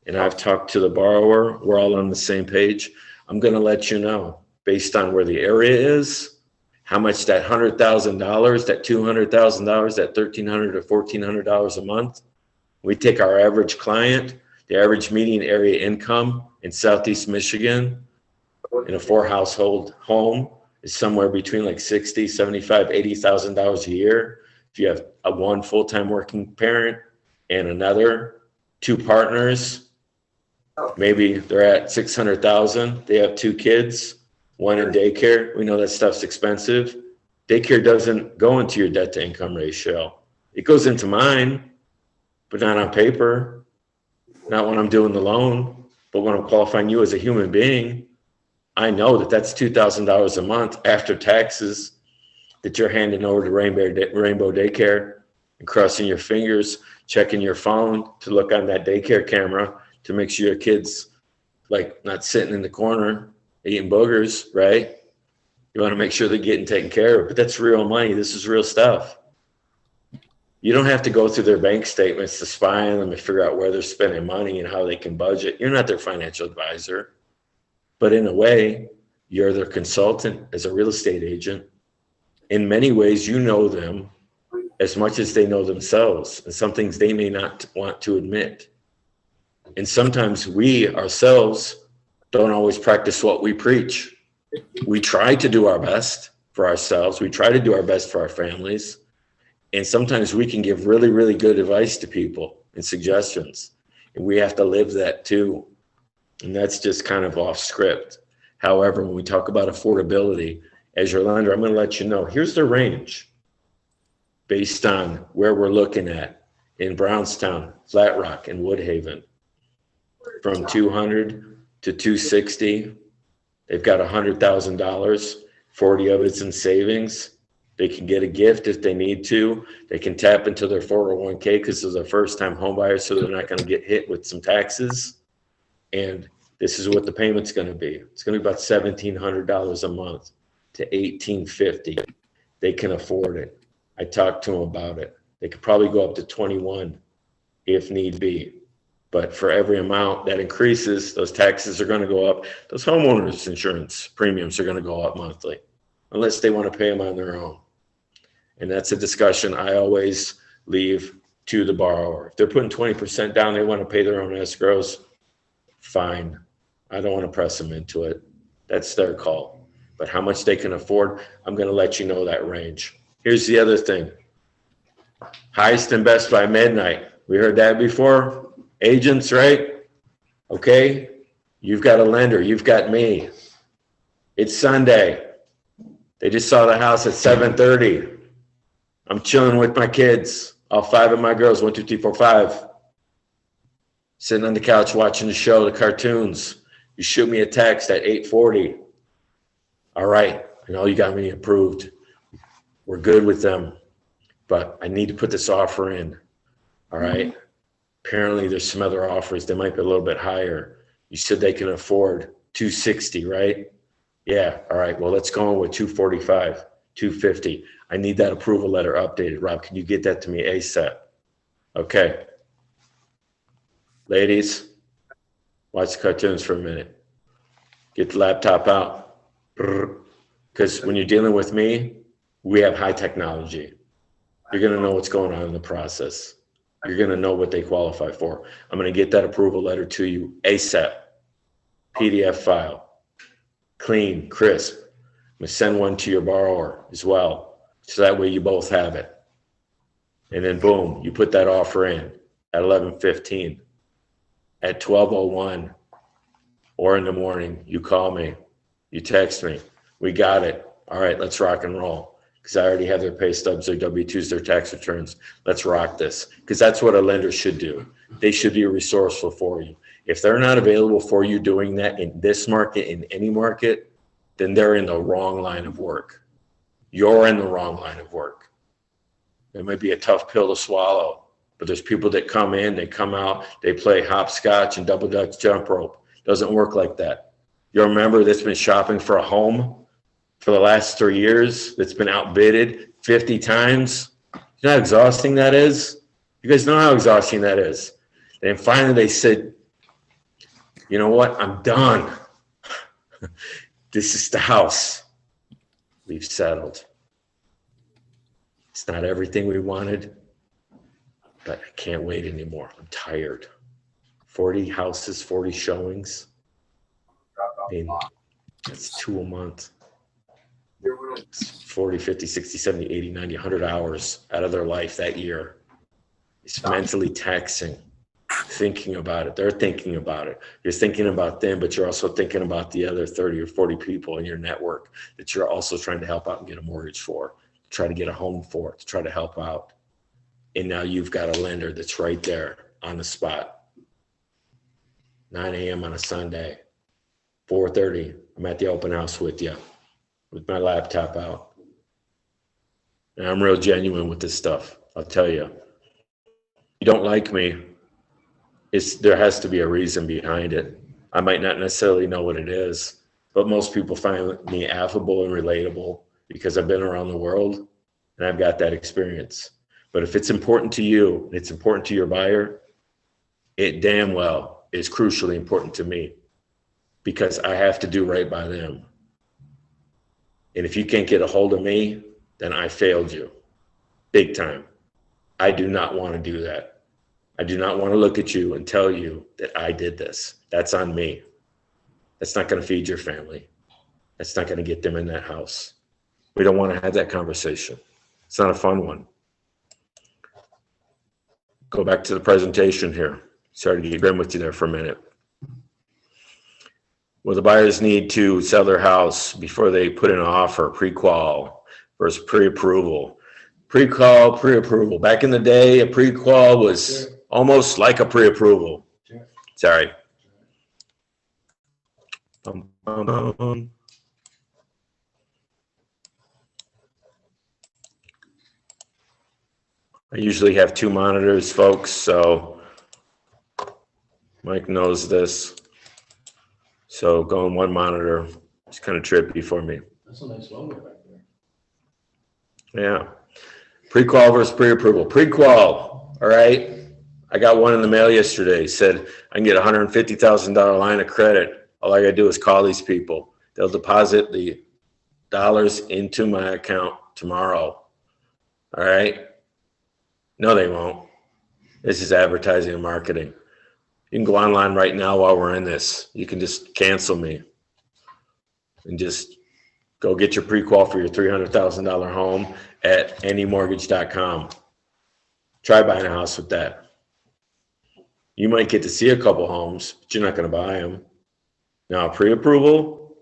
and I've talked to the borrower, we're all on the same page. I'm gonna let you know, based on where the area is, how much that $100,000, that $200,000, that $1,300 or $1,400 a month. We take our average client, the average median area income in Southeast Michigan in a 4-household home is somewhere between like $60,000, $75,000, $80,000 a year. If you have one full-time working parent and another 2 partners, maybe they're at $600,000. They have 2 kids, 1 in daycare. We know that stuff's expensive. Daycare doesn't go into your debt to income ratio. It goes into mine, but not on paper, not when I'm doing the loan, but when I'm qualifying you as a human being. I know that that's $2,000 a month after taxes that you're handing over to Rainbow Daycare and crossing your fingers, checking your phone to look on that daycare camera to make sure your kid's like not sitting in the corner eating boogers, right? You want to make sure they're getting taken care of, but that's real money. This is real stuff. You don't have to go through their bank statements to spy on them and figure out where they're spending money and how they can budget. You're not their financial advisor, but in a way, you're their consultant as a real estate agent. In many ways, you know them as much as they know themselves, and some things they may not want to admit. And sometimes we ourselves don't always practice what we preach. We try to do our best for ourselves. We try to do our best for our families. And sometimes we can give really, really good advice to people and suggestions. And we have to live that too. And that's just kind of off script. However, when we talk about affordability, as your lender, I'm going to let you know, here's the range based on where we're looking at in Brownstown, Flat Rock, and Woodhaven. From 200 to 260. They've got $100,000, 40 of it's in savings. They can get a gift if they need to. They can tap into their 401k because they're a first-time home buyer, so they're not going to get hit with some taxes. And This is what the payment's gonna be. It's gonna be about $1,700 a month to $1,850. They can afford it. I talked to them about it. They could probably go up to 21 if need be. But for every amount that increases, those taxes are gonna go up. Those homeowners insurance premiums are gonna go up monthly, unless they wanna pay them on their own. And that's a discussion I always leave to the borrower. If they're putting 20% down, they wanna pay their own escrows, fine. I don't wanna press them into it. That's their call. But how much they can afford, I'm gonna let you know that range. Here's the other thing. Highest and best by midnight. We heard that before? Agents, right? Okay, you've got a lender, you've got me. It's Sunday. They just saw the house at 7:30. I'm chilling with my kids, all 5 of my girls, 1, 2, 3, 4, 5. Sitting on the couch watching the show, the cartoons. You shoot me a text at 8:40. All right, I know you got me approved. We're good with them, but I need to put this offer in. All right. Apparently there's some other offers. They might be a little bit higher. You said they can afford 260, right? Yeah. All right. Well, let's go with 245, 250. I need that approval letter updated. Rob, can you get that to me ASAP? Okay. Ladies, watch the cartoons for a minute. Get the laptop out. Because when you're dealing with me, we have high technology. You're going to know what's going on in the process. You're going to know what they qualify for. I'm going to get that approval letter to you ASAP. PDF file. Clean, crisp. I'm going to send one to your borrower as well. So that way you both have it. And then boom, you put that offer in at 11:15. At 12:01 or in the morning, you call me. You text me. We got it. All right, let's rock and roll. Because I already have their pay stubs, their W-2s, their tax returns. Let's rock this. Because that's what a lender should do. They should be resourceful for you. If they're not available for you doing that in this market, in any market, then they're in the wrong line of work. You're in the wrong line of work. It might be a tough pill to swallow, but there's people that come in, they come out, they play hopscotch and double dutch jump rope. Doesn't work like that. You're a member that's been shopping for a home for the last 3 years, that's been outbidded 50 times. You know how exhausting that is? You guys know how exhausting that is. And finally they said, you know what? I'm done. This is the house. We've settled. It's not everything we wanted, but I can't wait anymore. I'm tired. 40 houses, 40 showings. I mean, that's 2 a month. 40, 50, 60, 70, 80, 90, 100 hours out of their life that year. It's mentally taxing. Thinking about it. They're thinking about it. You're thinking about them, but you're also thinking about the other 30 or 40 people in your network that you're also trying to help out and get a mortgage for, try to get a home for, to try to help out. And now you've got a lender that's right there on the spot. 9 a.m. on a Sunday, 4:30, I'm at the open house with you, with my laptop out. And I'm real genuine with this stuff. I'll tell you. You don't like me, there has to be a reason behind it. I might not necessarily know what it is, but most people find me affable and relatable because I've been around the world and I've got that experience. But if it's important to you, it's important to your buyer, it damn well is crucially important to me because I have to do right by them. And if you can't get a hold of me, then I failed you big time. I do not want to do that. I do not want to look at you and tell you that I did this. That's on me. That's not going to feed your family. That's not going to get them in that house. We don't want to have that conversation. It's not a fun one. Go back to the presentation here. Sorry to get grim with you there for a minute. Well, the buyers need to sell their house before they put in an offer, pre-qual versus pre-approval. Pre-qual, pre-approval. Back in the day, a pre-qual was almost like a pre-approval. Sorry. I usually have 2 monitors, folks, so Mike knows this. So going one monitor is kind of trippy for me. That's a nice logo back there. Yeah. Pre-qual versus pre-approval. Pre-qual, all right? I got one in the mail yesterday. Said I can get a $150,000 line of credit. All I gotta do is call these people. They'll deposit the dollars into my account tomorrow. All right? No, they won't. This is advertising and marketing. You can go online right now while we're in this. You can just cancel me and just go get your pre-qual for your $300,000 home at anymortgage.com. Try buying a house with that. You might get to see a couple homes, but you're not going to buy them. Now, pre-approval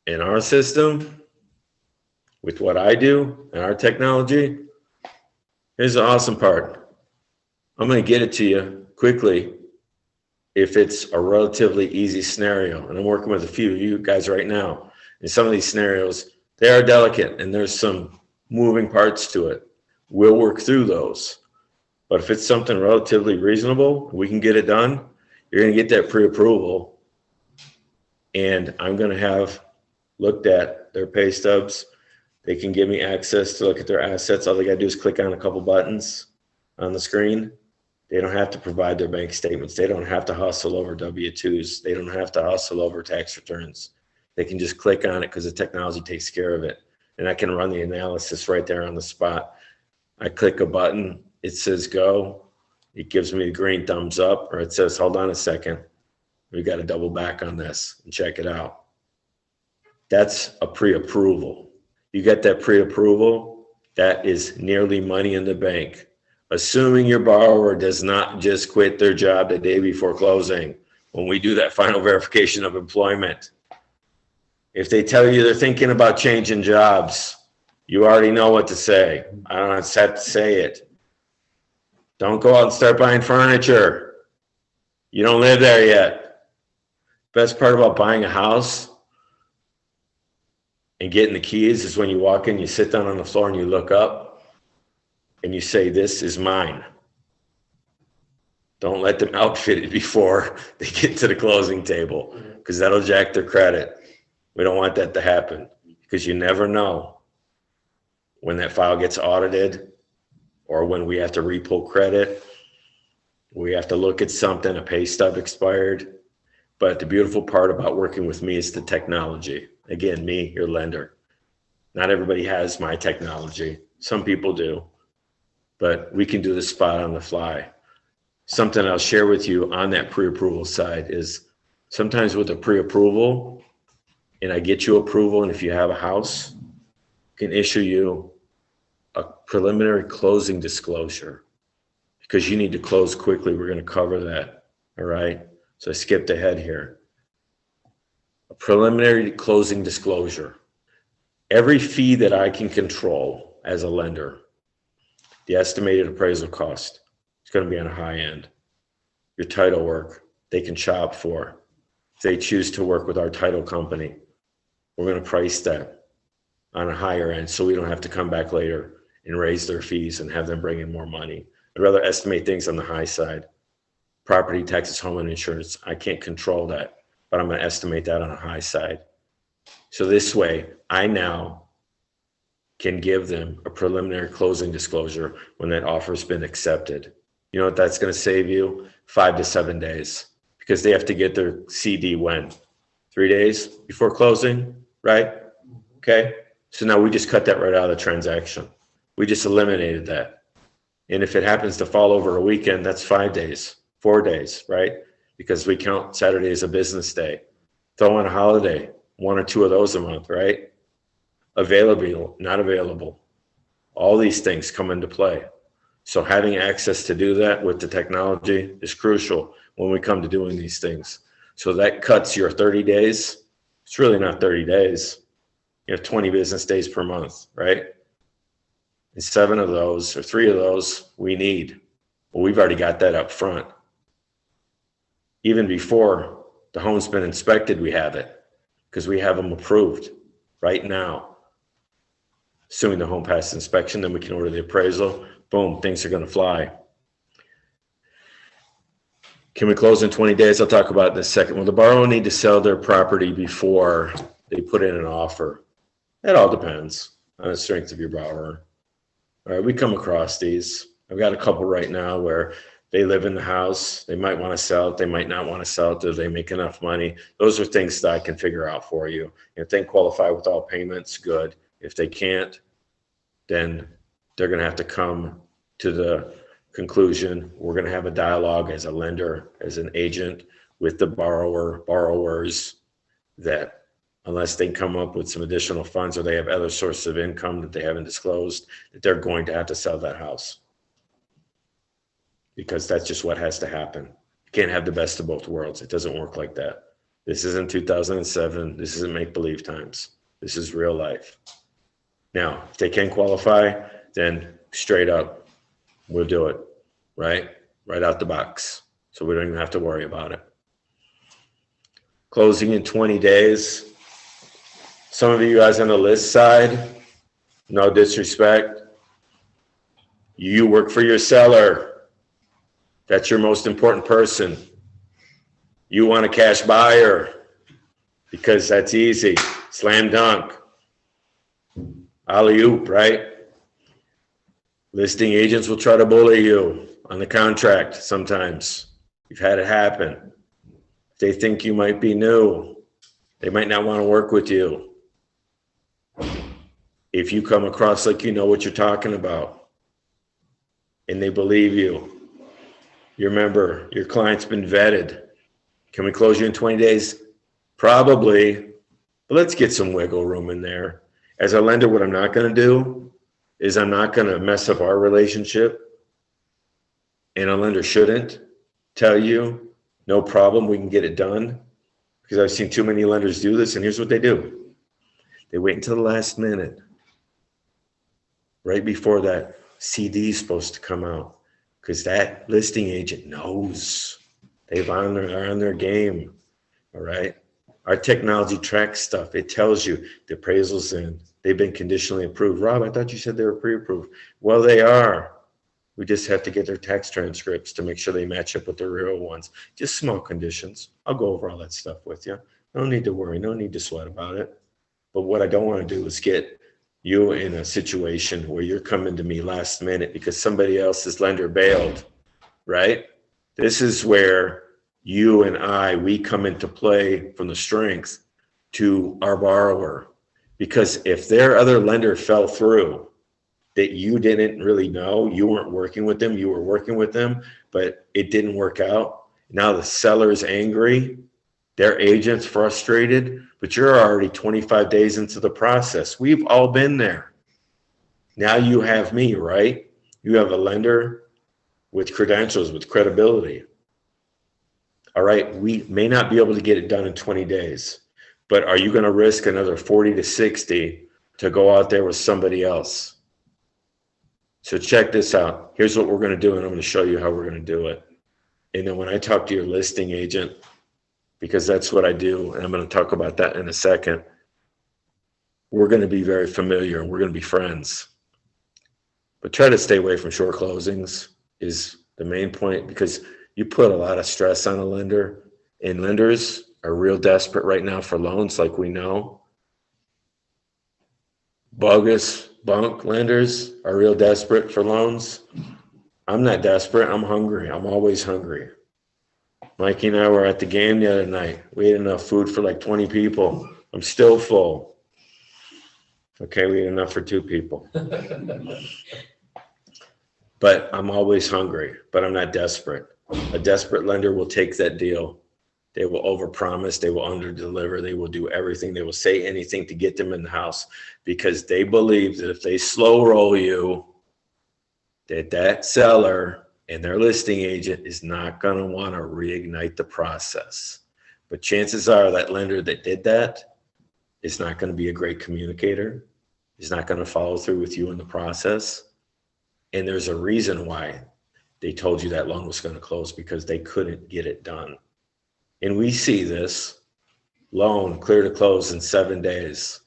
in our system, with what I do and our technology, here's the awesome part. I'm going to get it to you quickly if it's a relatively easy scenario. And I'm working with a few of you guys right now. In some of these scenarios, they are delicate and there's some moving parts to it. We'll work through those. But if it's something relatively reasonable, we can get it done. You're going to get that pre-approval. And I'm going to have looked at their pay stubs. They can give me access to look at their assets. All they got to do is click on a couple buttons on the screen. They don't have to provide their bank statements. They don't have to hustle over W-2s. They don't have to hustle over tax returns. They can just click on it because the technology takes care of it. And I can run the analysis right there on the spot. I click a button, it says go. It gives me a green thumbs up, or it says, hold on a second. We got to double back on this and check it out. That's a pre-approval. You get that pre-approval, that is nearly money in the bank. Assuming your borrower does not just quit their job the day before closing, when we do that final verification of employment. If they tell you they're thinking about changing jobs, you already know what to say. I don't have to say it. Don't go out and start buying furniture. You don't live there yet. Best part about buying a house and getting the keys is when you walk in, you sit down on the floor and you look up and you say, this is mine. Don't let them outfit it before they get to the closing table, because that'll jack their credit. We don't want that to happen, because you never know when that file gets audited or when we have to repull credit. We have to look at something, a pay stub expired. But the beautiful part about working with me is the technology. Again, me, your lender. Not everybody has my technology. Some people do. But we can do the spot on the fly. Something I'll share with you on that pre-approval side is sometimes with a pre-approval, and I get you approval, and if you have a house, I can issue you a preliminary closing disclosure because you need to close quickly. We're going to cover that. All right. So I skipped ahead here. A preliminary closing disclosure. Every fee that I can control as a lender, the estimated appraisal cost, is going to be on a high end. Your title work, they can shop for. If they choose to work with our title company, we're going to price that on a higher end so we don't have to come back later and raise their fees and have them bring in more money. I'd rather estimate things on the high side. Property taxes, home and insurance, I can't control that, but I'm going to estimate that on a high side. So this way, I now can give them a preliminary closing disclosure when that offer's been accepted. You know what that's going to save you? 5 to 7 days, because they have to get their CD when? 3 days before closing, right? Okay. So now we just cut that right out of the transaction. We just eliminated that. And if it happens to fall over a weekend, that's 5 days, 4 days, right? Because we count Saturday as a business day. Throw in a holiday, 1 or 2 of those a month, right? Available, not available. All these things come into play. So having access to do that with the technology is crucial when we come to doing these things. So that cuts your 30 days. It's really not 30 days. You have 20 business days per month, right? And 7 of those or 3 of those we need. Well, we've already got that up front. Even before the home's been inspected, we have it because we have them approved right now. Assuming the home passes inspection, then we can order the appraisal. Boom, things are going to fly. Can we close in 20 days? I'll talk about it in a second. Will the borrower need to sell their property before they put in an offer? It all depends on the strength of your borrower. All right, we come across these. I've got a couple right now where they live in the house. They might want to sell it. They might not want to sell it. Do they make enough money? Those are things that I can figure out for you. If they qualify with all payments, good. If they can't, then they're going to have to come to the conclusion. We're going to have a dialogue as a lender, as an agent with the borrowers, that unless they come up with some additional funds or they have other sources of income that they haven't disclosed, that they're going to have to sell that house. Because that's just what has to happen. You can't have the best of both worlds. It doesn't work like that. This isn't 2007. This isn't make-believe times. This is real life. Now, if they can qualify, then straight up, we'll do it, right? Right out the box. So we don't even have to worry about it. Closing in 20 days. Some of you guys on the list side, no disrespect, you work for your seller. That's your most important person. You want a cash buyer because that's easy. Slam dunk. Alley-oop, right? Listing agents will try to bully you on the contract sometimes. You've had it happen. They think you might be new. They might not want to work with you. If you come across like you know what you're talking about and they believe you, you remember your client's been vetted. Can we close you in 20 days? Probably, but let's get some wiggle room in there. As a lender, what I'm not going to do is I'm not going to mess up our relationship. And a lender shouldn't tell you, no problem, we can get it done. Because I've seen too many lenders do this, and here's what they do. They wait until the last minute, right before that CD is supposed to come out, because that listing agent knows they're on their game. All right. Our technology tracks stuff. It tells you the appraisal's in. They've been conditionally approved. Rob, I thought you said they were pre-approved. Well, they are. We just have to get their tax transcripts to make sure they match up with the real ones. Just small conditions. I'll go over all that stuff with you. No need to worry. No need to sweat about it. But what I don't want to do is get you in a situation where you're coming to me last minute because somebody else's lender bailed, right? This is where you and we come into play from the strength to our borrower. Because if their other lender fell through that you didn't really know, you weren't working with them, you were working with them, but it didn't work out. Now the seller's angry, their agent's frustrated, but you're already 25 days into the process. We've all been there. Now you have me, right? You have a lender with credentials, with credibility. All right, we may not be able to get it done in 20 days, but are you going to risk another 40 to 60 to go out there with somebody else? So check this out. Here's what we're going to do, and I'm going to show you how we're going to do it. And then when I talk to your listing agent, because that's what I do, and I'm going to talk about that in a second, we're going to be very familiar, and we're going to be friends. But try to stay away from short closings is the main point, because you put a lot of stress on a lender, and lenders are real desperate right now for loans, like we know. Bogus bunk lenders are real desperate for loans. I'm not desperate. I'm hungry. I'm always hungry. Mikey and I were at the game the other night. We ate enough food for like 20 people. I'm still full. Okay, we ate enough for 2 people. But I'm always hungry, but I'm not desperate. A desperate lender will take that deal. They will overpromise. They will underdeliver. They will do everything. They will say anything to get them in the house because they believe that if they slow roll you, that seller and their listing agent is not going to want to reignite the process. But chances are that lender that did that is not going to be a great communicator. Is not going to follow through with you in the process. And there's a reason why they told you that loan was going to close, because they couldn't get it done. And we see this loan clear to close in 7 days.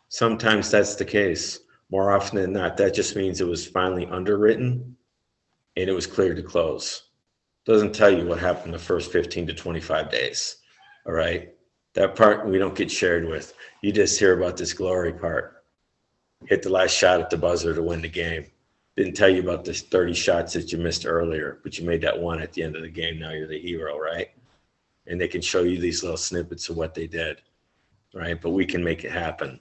Sometimes that's the case. More often than not, that just means it was finally underwritten and it was clear to close. Doesn't tell you what happened the first 15 to 25 days. All right. That part we don't get shared with. You just hear about this glory part. Hit the last shot at the buzzer to win the game. Didn't tell you about this 30 shots that you missed earlier, but you made that one at the end of the game. Now you're the hero, right? And they can show you these little snippets of what they did, right? But we can make it happen.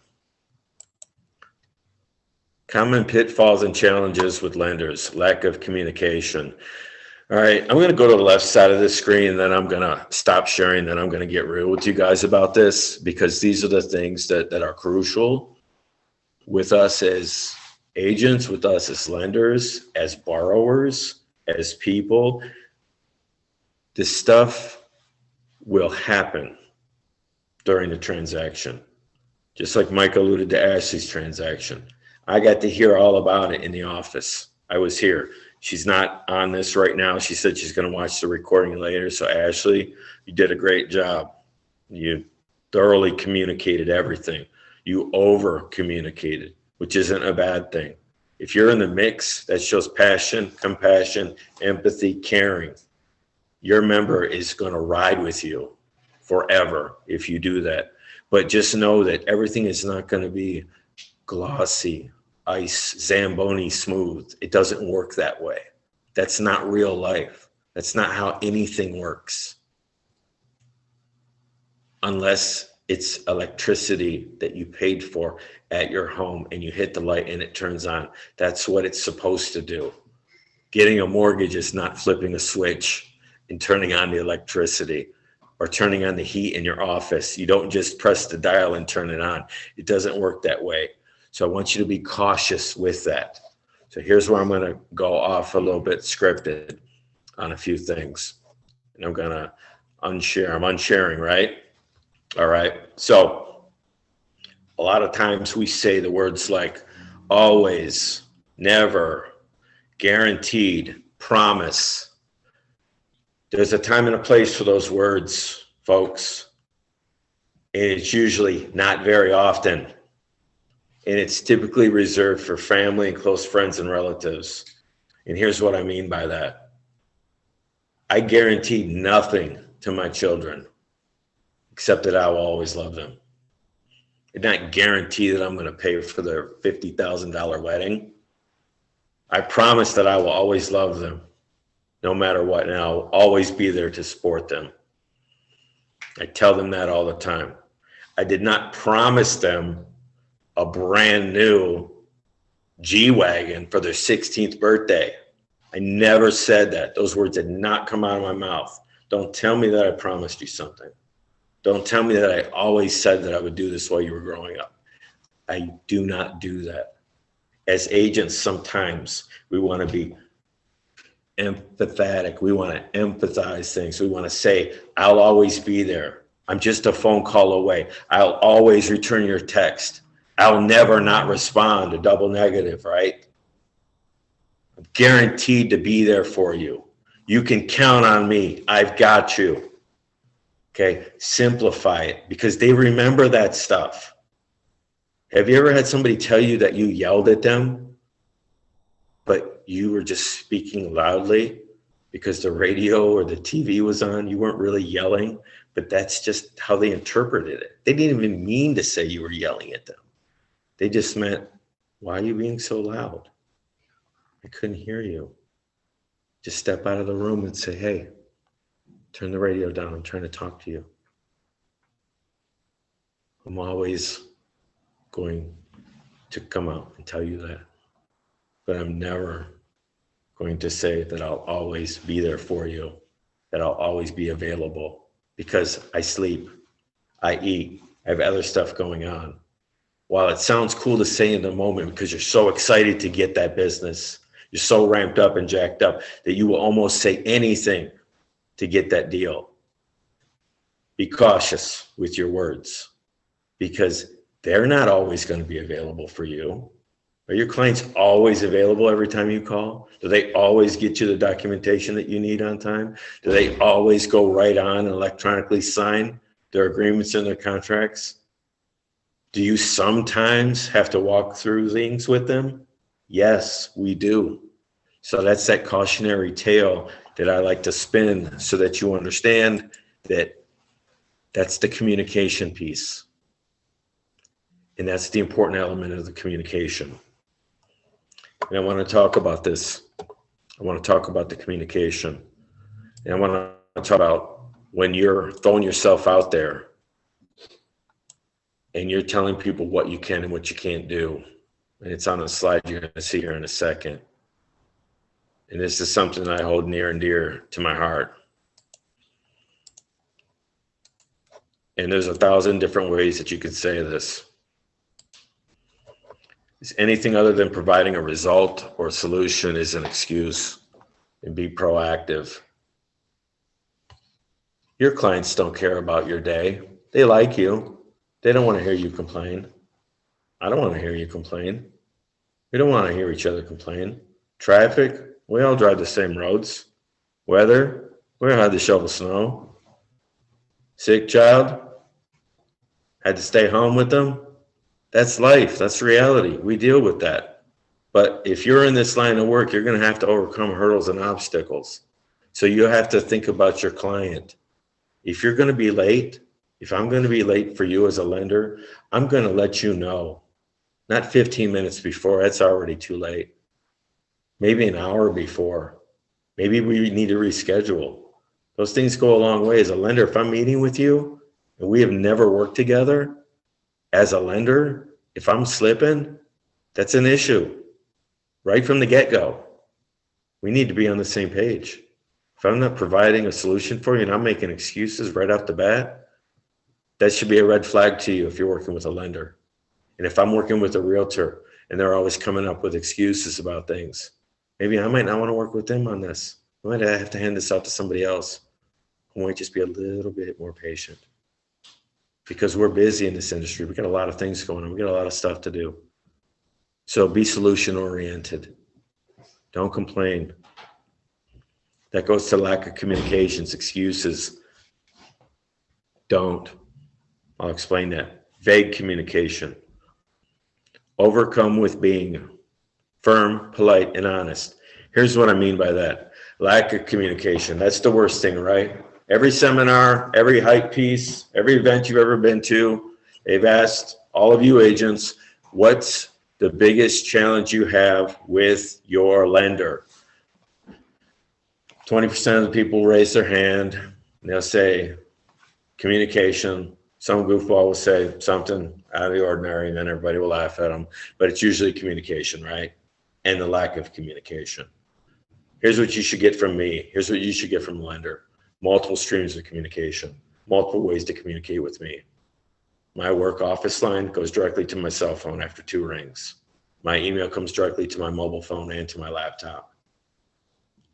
Common pitfalls and challenges with lenders, lack of communication. All right, I'm going to go to the left side of the screen, and then I'm going to stop sharing, then I'm going to get real with you guys about this, because these are the things that are crucial with us as agents, with us as lenders, as borrowers, as people. This stuff will happen during the transaction. Just like Mike alluded to Ashley's transaction. I got to hear all about it in the office. I was here. She's not on this right now. She said she's going to watch the recording later. So Ashley, you did a great job. You thoroughly communicated everything. You over communicated, which isn't a bad thing. If you're in the mix, that shows passion, compassion, empathy, caring. Your member is going to ride with you forever if you do that. But just know that everything is not going to be glossy, ice, Zamboni smooth. It doesn't work that way. That's not real life. That's not how anything works. Unless it's electricity that you paid for at your home and you hit the light and it turns on. That's what it's supposed to do. Getting a mortgage is not flipping a switch and turning on the electricity or turning on the heat in your office. You don't just press the dial and turn it on. It doesn't work that way. So I want you to be cautious with that. So here's where I'm going to go off a little bit scripted on a few things. And I'm going to unshare. I'm unsharing, right? All right. So a lot of times we say the words like always, never, guaranteed, promise. There's a time and a place for those words, folks. And it's usually not very often. And it's typically reserved for family and close friends and relatives. And here's what I mean by that. I guarantee nothing to my children, except that I will always love them. I not guarantee that I'm going to pay for their $50,000 wedding. I promise that I will always love them, no matter what, and I'll always be there to support them. I tell them that all the time. I did not promise them a brand new G-Wagon for their 16th birthday. I never said that. Those words did not come out of my mouth. Don't tell me that I promised you something. Don't tell me that I always said that I would do this while you were growing up. I do not do that. As agents, sometimes we want to be empathetic. We want to empathize things. We want to say, I'll always be there. I'm just a phone call away. I'll always return your text. I'll never not respond, a double negative, right? I'm guaranteed to be there for you. You can count on me. I've got you. Okay, simplify it because they remember that stuff. Have you ever had somebody tell you that you yelled at them, but you were just speaking loudly because the radio or the TV was on? You weren't really yelling, but that's just how they interpreted it. They didn't even mean to say you were yelling at them. They just meant, why are you being so loud? I couldn't hear you. Just step out of the room and say, hey, turn the radio down. I'm trying to talk to you. I'm always going to come out and tell you that. But I'm never going to say that I'll always be there for you, that I'll always be available, because I sleep, I eat, I have other stuff going on. While it sounds cool to say in the moment because you're so excited to get that business, you're so ramped up and jacked up that you will almost say anything to get that deal. Be cautious with your words because they're not always going to be available for you. Are your clients always available every time you call? Do they always get you the documentation that you need on time? Do they always go right on and electronically sign their agreements and their contracts? Do you sometimes have to walk through things with them? Yes, we do. So that's that cautionary tale that I like to spin so that you understand that that's the communication piece. And that's the important element of the communication. And I want to talk about this. I want to talk about the communication. And I want to talk about when you're throwing yourself out there and you're telling people what you can and what you can't do. And it's on a slide you're going to see here in a second. And this is something I hold near and dear to my heart. And there's 1,000 different ways that you could say this. Is anything other than providing a result or a solution is an excuse, and be proactive. Your clients don't care about your day. They like you. They don't want to hear you complain. I don't want to hear you complain. We don't want to hear each other complain. Traffic, we all drive the same roads. Weather, we all had to shovel snow. Sick child, had to stay home with them. That's life. That's reality. We deal with that. But if you're in this line of work, you're going to have to overcome hurdles and obstacles. So you have to think about your client. If you're going to be late, if I'm going to be late for you as a lender, I'm going to let you know. Not 15 minutes before. That's already too late. Maybe an hour before. Maybe we need to reschedule. Those things go a long way. As a lender, if I'm meeting with you and we have never worked together, as a lender, if I'm slipping, that's an issue right from the get-go. We need to be on the same page. If I'm not providing a solution for you and I'm making excuses right off the bat, that should be a red flag to you if you're working with a lender. And if I'm working with a realtor and they're always coming up with excuses about things, maybe I might not want to work with them on this. I might have to hand this out to somebody else who might just be a little bit more patient. Because we're busy in this industry. We got a lot of things going on. We got a lot of stuff to do. So be solution oriented. Don't complain. That goes to lack of communications, excuses. Don't. I'll explain that. Vague communication. Overcome with being firm, polite, and honest. Here's what I mean by that. Lack of communication. That's the worst thing, right? Every seminar, every hype piece, every event you've ever been to, they've asked all of you agents, what's the biggest challenge you have with your lender? 20% of the people raise their hand and they'll say communication. Some goofball will say something out of the ordinary and then everybody will laugh at them. But it's usually communication, right? And the lack of communication. Here's what you should get from me. Here's what you should get from the lender. Multiple streams of communication, multiple ways to communicate with me. My work office line goes directly to my cell phone after 2 rings. My email comes directly to my mobile phone and to my laptop.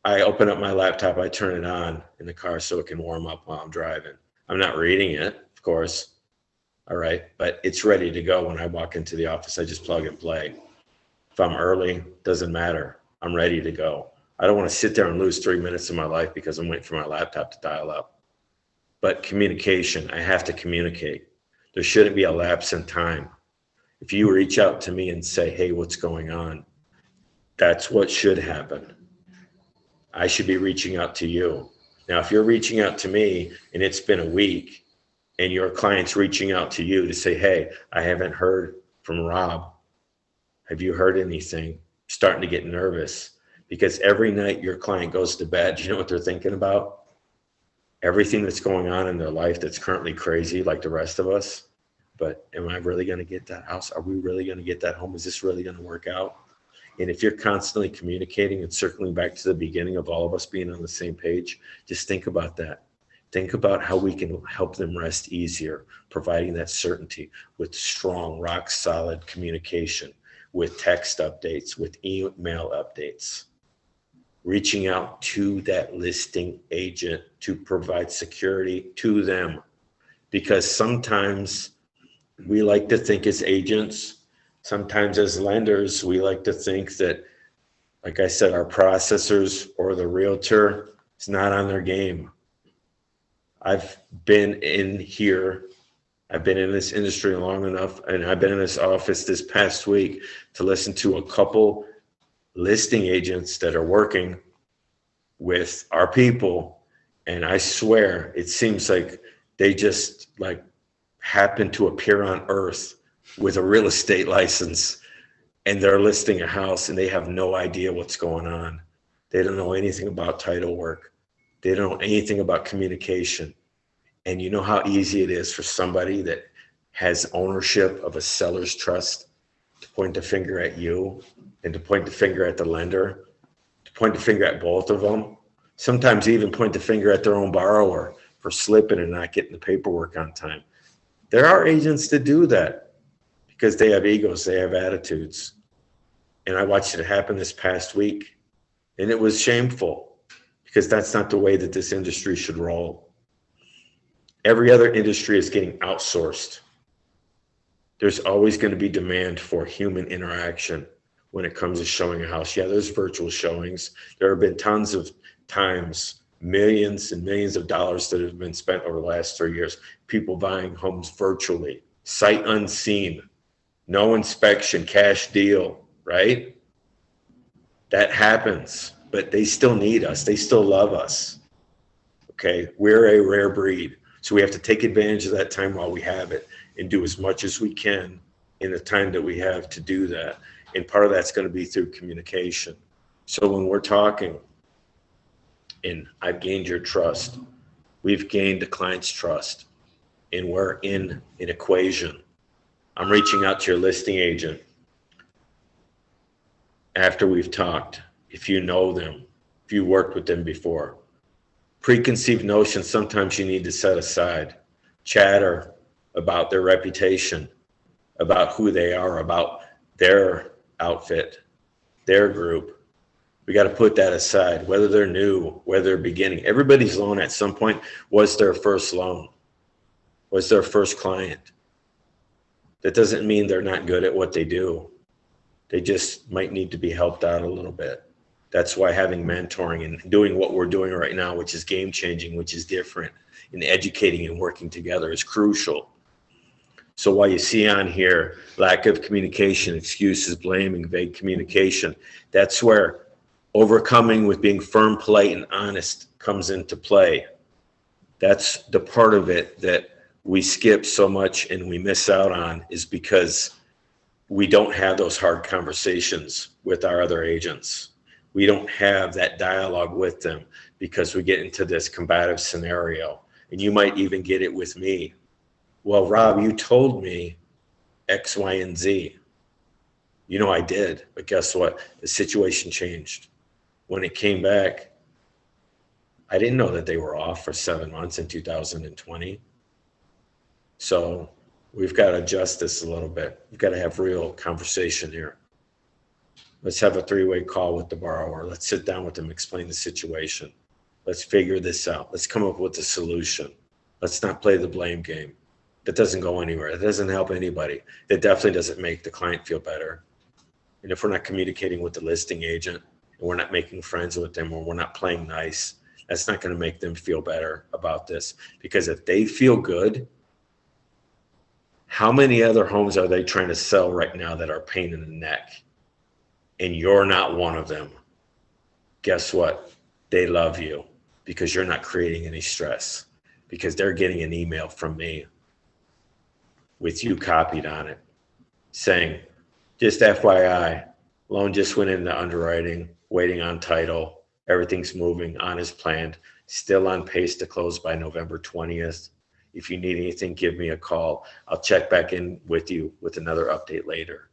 I open up my laptop, I turn it on in the car so it can warm up while I'm driving. I'm not reading it, of course. All right, but it's ready to go when I walk into the office. I just plug and play. If I'm early, doesn't matter. I'm ready to go. I don't want to sit there and lose 3 minutes of my life because I'm waiting for my laptop to dial up. But communication, I have to communicate. There shouldn't be a lapse in time. If you reach out to me and say, hey, what's going on? That's what should happen. I should be reaching out to you. Now, if you're reaching out to me and it's been a week and your client's reaching out to you to say, hey, I haven't heard from Rob. Have you heard anything? Starting to get nervous. Because every night your client goes to bed, you know what they're thinking about? Everything that's going on in their life that's currently crazy, like the rest of us. But am I really going to get that house? Are we really going to get that home? Is this really going to work out? And if you're constantly communicating and circling back to the beginning of all of us being on the same page, just think about that. Think about how we can help them rest easier, providing that certainty with strong, rock solid communication, with text updates, with email updates. Reaching out to that listing agent to provide security to them. Because sometimes we like to think as agents, sometimes as lenders, we like to think that, like I said, our processors or the realtor is not on their game. I've been in here, I've been in this industry long enough, and I've been in this office this past week to listen to a couple listing agents that are working with our people. And I swear, it seems like they just like happen to appear on earth with a real estate license, and they're listing a house and they have no idea what's going on. They don't know anything about title work. They don't know anything about communication. And you know how easy it is for somebody that has ownership of a seller's trust to point the finger at you and to point the finger at the lender, to point the finger at both of them, sometimes even point the finger at their own borrower for slipping and not getting the paperwork on time. There are agents that do that because they have egos, they have attitudes. And I watched it happen this past week, and it was shameful because that's not the way that this industry should roll. Every other industry is getting outsourced. There's always going to be demand for human interaction when it comes to showing a house. Yeah, there's virtual showings. There have been tons of times, millions and millions of dollars that have been spent over the last 3 years, people buying homes virtually, sight unseen, no inspection, cash deal, right? That happens, but they still need us. They still love us. Okay, we're a rare breed. So we have to take advantage of that time while we have it and do as much as we can in the time that we have to do that. And part of that's going to be through communication. So when we're talking, and I've gained your trust, we've gained the client's trust, and we're in an equation. I'm reaching out to your listing agent after we've talked, if you know them, if you worked with them before. Preconceived notions sometimes you need to set aside. Chatter about their reputation, about who they are, about their outfit, their group. We got to put that aside, whether they're new, whether they're beginning. Everybody's loan at some point was their first loan, was their first client. That doesn't mean they're not good at what they do. They just might need to be helped out a little bit. That's why having mentoring and doing what we're doing right now, which is game changing, which is different, and educating and working together is crucial. So while you see on here, lack of communication, excuses, blaming, vague communication, that's where overcoming with being firm, polite, and honest comes into play. That's the part of it that we skip so much and we miss out on, is because we don't have those hard conversations with our other agents. We don't have that dialogue with them because we get into this combative scenario. And you might even get it with me. Well, Rob, you told me X, Y, and Z. You know, I did, but guess what? The situation changed. When it came back, I didn't know that they were off for 7 months in 2020. So we've got to adjust this a little bit. We've got to have real conversation here. Let's have a 3-way call with the borrower. Let's sit down with them, explain the situation. Let's figure this out. Let's come up with a solution. Let's not play the blame game. That doesn't go anywhere. That doesn't help anybody. That definitely doesn't make the client feel better. And if we're not communicating with the listing agent, and we're not making friends with them, or we're not playing nice, that's not going to make them feel better about this. Because if they feel good, how many other homes are they trying to sell right now that are pain in the neck? And you're not one of them. Guess what? They love you because you're not creating any stress, because they're getting an email from me with you copied on it saying, just FYI, loan just went into underwriting, waiting on title. Everything's moving on as planned, still on pace to close by November 20th. If you need anything, give me a call. I'll check back in with you with another update later.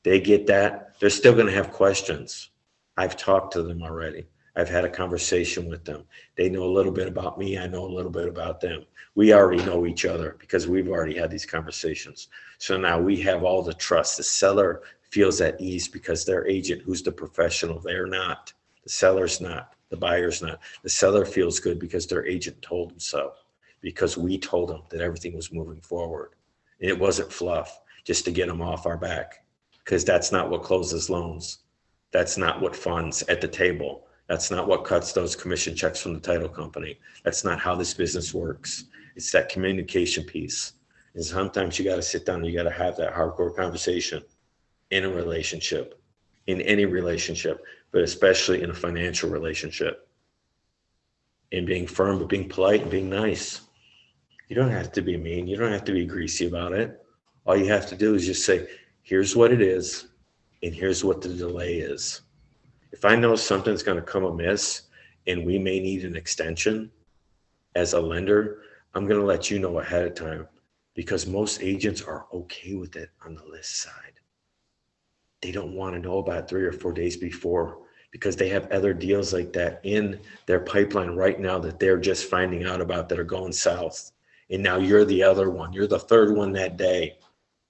They get that. They're still going to have questions. I've talked to them already. I've had a conversation with them. They know a little bit about me. I know a little bit about them. We already know each other because we've already had these conversations. So now we have all the trust. The seller feels at ease because their agent, who's the professional, they're not. The seller's not. The buyer's not. The seller feels good because their agent told them so, because we told them that everything was moving forward. And it wasn't fluff just to get them off our back, because that's not what closes loans. That's not what funds at the table. That's not what cuts those commission checks from the title company. That's not how this business works. It's that communication piece. And sometimes you got to sit down and you got to have that hardcore conversation in a relationship. in any relationship, but especially in a financial relationship. And being firm, but being polite and being nice. You don't have to be mean. You don't have to be greasy about it. All you have to do is just say, here's what it is, and here's what the delay is. If I know something's going to come amiss and we may need an extension as a lender, I'm going to let you know ahead of time, because most agents are okay with it on the list side. They don't want to know about 3 or 4 days before, because they have other deals like that in their pipeline right now that they're just finding out about that are going south. And now you're the other one. You're the third one that day.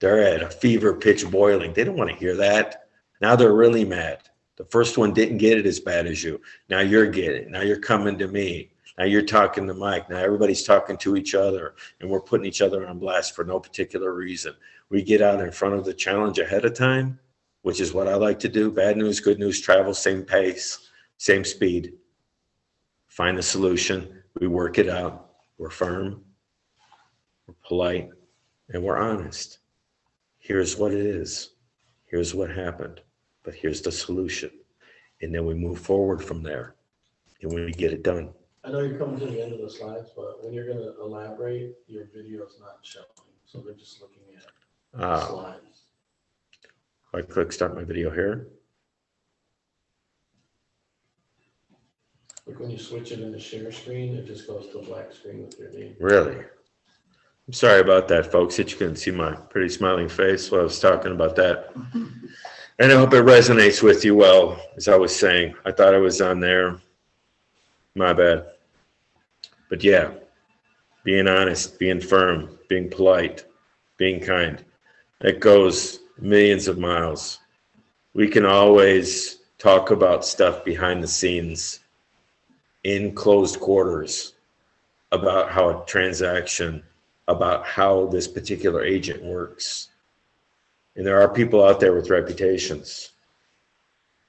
They're at a fever pitch boiling. They don't want to hear that. Now they're really mad. The first one didn't get it as bad as you. Now you're getting it. Now you're coming to me. Now you're talking to Mike. Now everybody's talking to each other, and we're putting each other on blast for no particular reason. We get out in front of the challenge ahead of time, which is what I like to do. Bad news, good news, travel, same pace, same speed. Find the solution. We work it out. We're firm, we're polite, and we're honest. Here's what it is. Here's what happened, but here's the solution. And then we move forward from there, and we get it done. I know you're coming to the end of the slides, but when you're gonna elaborate, your video's not showing, so they're just looking at the slides. I click start my video here. Like when you switch it in the share screen, it just goes to a black screen with your name. Really? I'm sorry about that, folks, that you couldn't see my pretty smiling face while I was talking about that. And I hope it resonates with you well. As I was saying, I thought I was on there. My bad. But yeah, being honest, being firm, being polite, being kind, that goes millions of miles. We can always talk about stuff behind the scenes in closed quarters about how a transaction, about how this particular agent works. And there are people out there with reputations,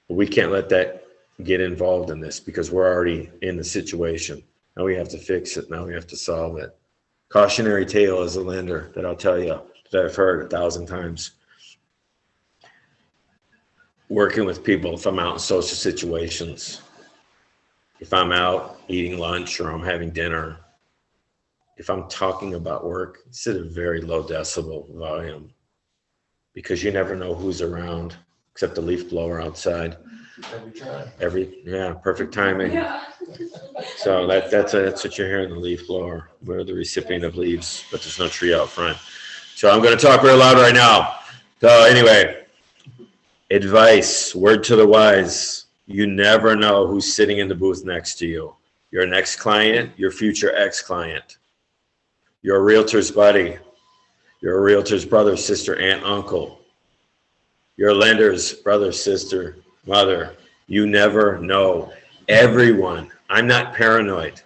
but we can't let that get involved in this because we're already in the situation. Now we have to fix it. Now we have to solve it. Cautionary tale as a lender that I'll tell you that I've heard 1,000 times. Working with people, if I'm out in social situations, if I'm out eating lunch or I'm having dinner, if I'm talking about work, it's at a very low decibel volume because you never know who's around except the leaf blower outside. Every time. Perfect timing. Yeah. So that's what you're hearing, the leaf blower. We're the recipient of leaves, but there's no tree out front. So I'm going to talk real loud right now. So anyway, advice, word to the wise. You never know who's sitting in the booth next to you. Your next client, your future ex-client. You're a realtor's buddy. You're a realtor's brother, sister, aunt, uncle. You're a lender's brother, sister, mother. You never know. Everyone. I'm not paranoid.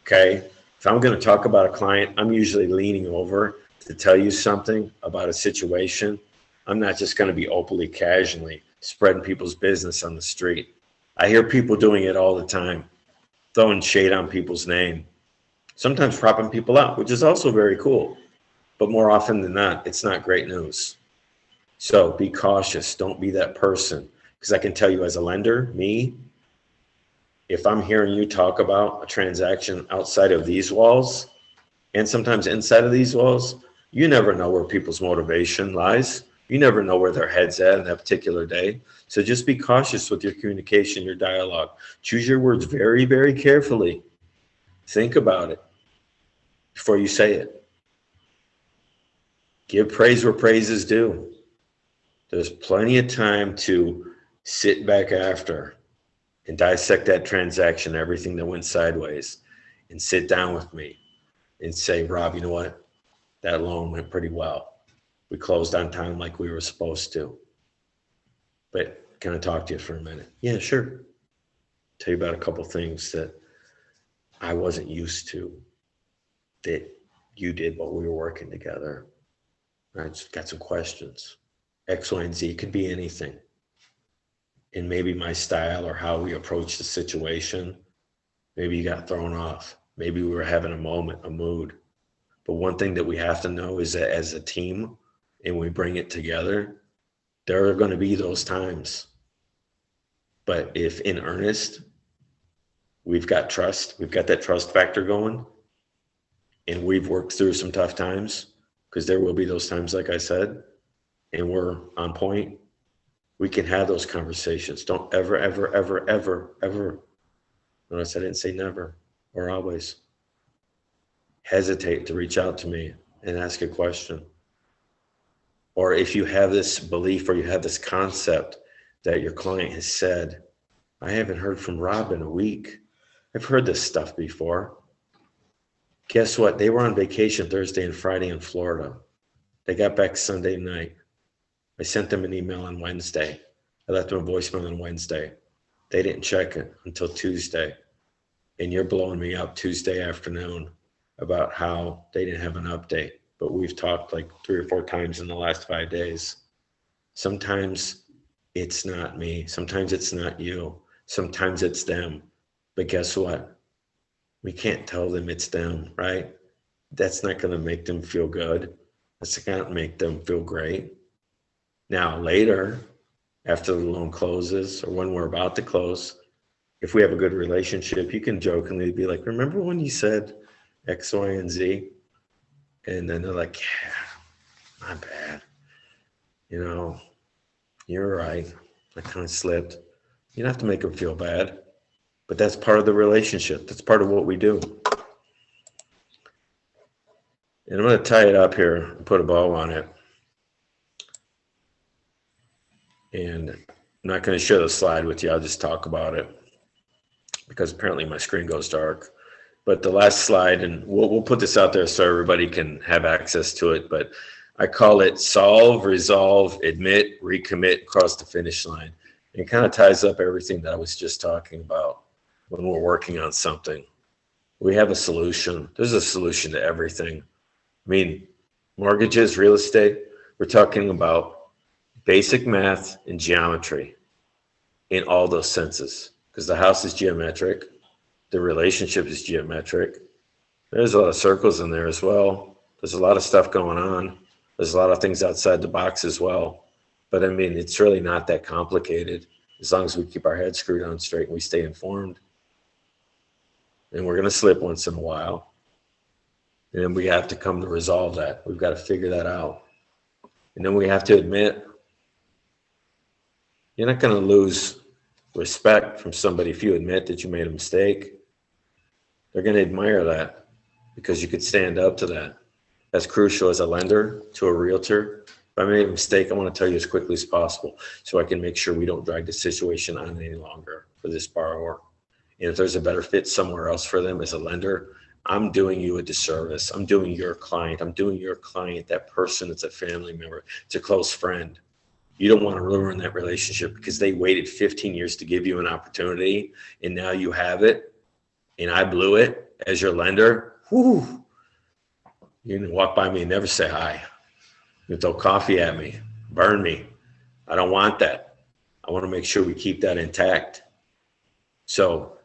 Okay? If I'm going to talk about a client, I'm usually leaning over to tell you something about a situation. I'm not just going to be openly, casually spreading people's business on the street. I hear people doing it all the time, throwing shade on people's name, sometimes propping people out, which is also very cool. But more often than not, it's not great news. So be cautious. Don't be that person. Because I can tell you as a lender, me, if I'm hearing you talk about a transaction outside of these walls and sometimes inside of these walls, you never know where people's motivation lies. You never know where their head's at on that particular day. So just be cautious with your communication, your dialogue. Choose your words very, very carefully. Think about it before you say it. Give praise where praise is due. There's plenty of time to sit back after and dissect that transaction, everything that went sideways, and sit down with me and say, Rob, you know what? That loan went pretty well. We closed on time like we were supposed to. But can I talk to you for a minute? Yeah, sure. Tell you about a couple things that I wasn't used to that you did while we were working together. I just got some questions. X, Y, and Z. It could be anything. And maybe my style or how we approach the situation, maybe you got thrown off. Maybe we were having a moment, a mood. But one thing that we have to know is that as a team and we bring it together, there are going to be those times But if in earnest, we've got trust, we've got that trust factor going, and we've worked through some tough times, because there will be those times, like I said, and we're on point, we can have those conversations. Don't ever, ever, ever, ever, ever, notice I didn't say never or always, hesitate to reach out to me and ask a question. Or if you have this belief or you have this concept that your client has said, I haven't heard from Rob in a week. I've heard this stuff before. Guess what? They were on vacation Thursday and Friday in Florida. They got back Sunday night. I sent them an email on Wednesday. I left them a voicemail on Wednesday. They didn't check it until Tuesday. And you're blowing me up Tuesday afternoon about how they didn't have an update. But we've talked like 3 or 4 times in the last 5 days. Sometimes it's not me. Sometimes it's not you. Sometimes it's them. But guess what? We can't tell them it's them, right? That's not going to make them feel good. That's not going to make them feel great. Now, later, after the loan closes or when we're about to close, if we have a good relationship, you can jokingly be like, remember when you said X, Y, and Z? And then they're like, yeah, my bad. You know, you're right. I kind of slipped. You don't have to make them feel bad. But that's part of the relationship. That's part of what we do. And I'm going to tie it up here and put a bow on it. And I'm not going to share the slide with you. I'll just talk about it because apparently my screen goes dark. But the last slide, and we'll put this out there so everybody can have access to it. But I call it solve, resolve, admit, recommit, cross the finish line. It kind of ties up everything that I was just talking about. When we're working on something, we have a solution. There's a solution to everything. I mean, mortgages, real estate, we're talking about basic math and geometry in all those senses, because the house is geometric, the relationship is geometric. There's a lot of circles in there as well. There's a lot of stuff going on. There's a lot of things outside the box as well. But I mean, it's really not that complicated as long as we keep our heads screwed on straight and we stay informed. And we're going to slip once in a while. And then we have to come to resolve that. We've got to figure that out. And then we have to admit, you're not going to lose respect from somebody if you admit that you made a mistake. They're going to admire that because you could stand up to that. That's crucial as a lender to a realtor. If I made a mistake, I want to tell you as quickly as possible so I can make sure we don't drag the situation on any longer for this borrower. And if there's a better fit somewhere else for them as a lender, I'm doing you a disservice. I'm doing your client. I'm doing your client, that person that's a family member, it's a close friend. You don't want to ruin that relationship because they waited 15 years to give you an opportunity and now you have it and I blew it as your lender. Whew. You can walk by me and never say hi. You throw coffee at me, burn me. I don't want that. I want to make sure we keep that intact. So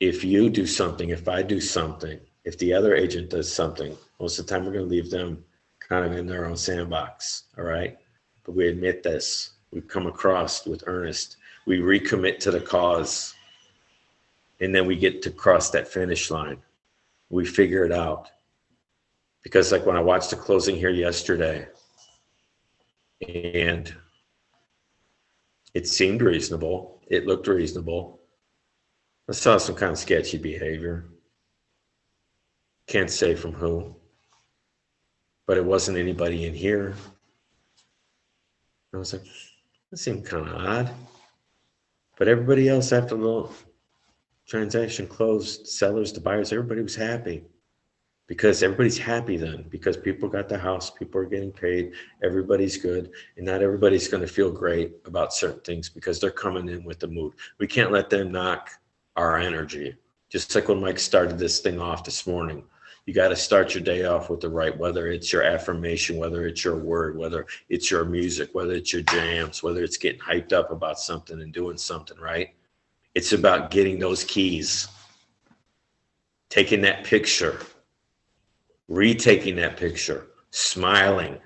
if you do something, if I do something, if the other agent does something, most of the time we're going to leave them kind of in their own sandbox. All right. But we admit this. We come across with earnest. We recommit to the cause. And then we get to cross that finish line. We figure it out. Because like when I watched the closing here yesterday, and it seemed reasonable. It looked reasonable. I saw some kind of sketchy behavior. Can't say from who, but it wasn't anybody in here. I was like, that seemed kind of odd. But everybody else after the transaction closed, sellers to buyers, everybody was happy. Because everybody's happy then, because people got the house, people are getting paid, everybody's good, and not everybody's going to feel great about certain things because they're coming in with the mood. We can't let them knock our energy. Just like when Mike started this thing off this morning, you got to start your day off with the right, whether it's your affirmation, whether it's your word, whether it's your music, whether it's your jams, whether it's getting hyped up about something and doing something, right? It's about getting those keys, taking that picture, retaking that picture, smiling,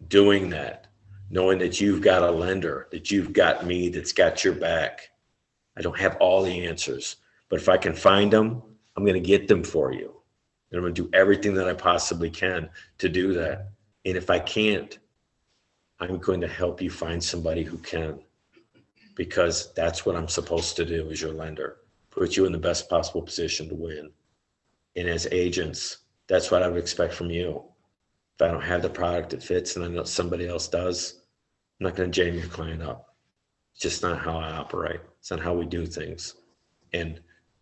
doing that, knowing that you've got a lender, that you've got me, that's got your back. I don't have all the answers, but if I can find them, I'm going to get them for you. And I'm going to do everything that I possibly can to do that. And if I can't, I'm going to help you find somebody who can, because that's what I'm supposed to do as your lender, put you in the best possible position to win. And as agents, that's what I would expect from you. If I don't have the product that fits and I know somebody else does, I'm not going to jam your client up. It's just not how I operate. It's not how we do things. And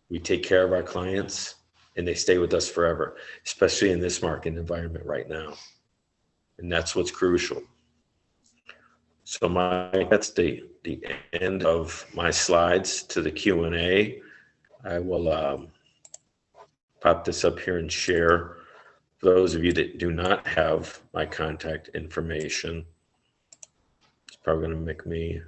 we take care of our clients and they stay with us forever, especially in this market environment right now. And that's what's crucial. So that's the end of my slides to the Q&A. I will pop this up here and share. For those of you that do not have my contact information, it's probably going to make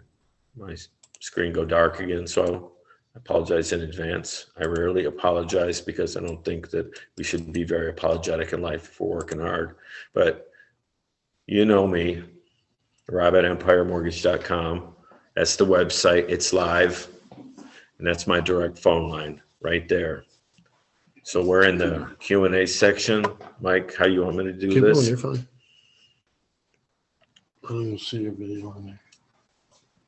my screen go dark again. So I apologize in advance. I rarely apologize because I don't think that we should be very apologetic in life for working hard. But you know me, Rob at MpireMortgage.com. That's the website. It's live. And that's my direct phone line right there. So we're in the Q&A section. Mike, how you want me to do Keep going, this? you're fine. I don't even see your video on there.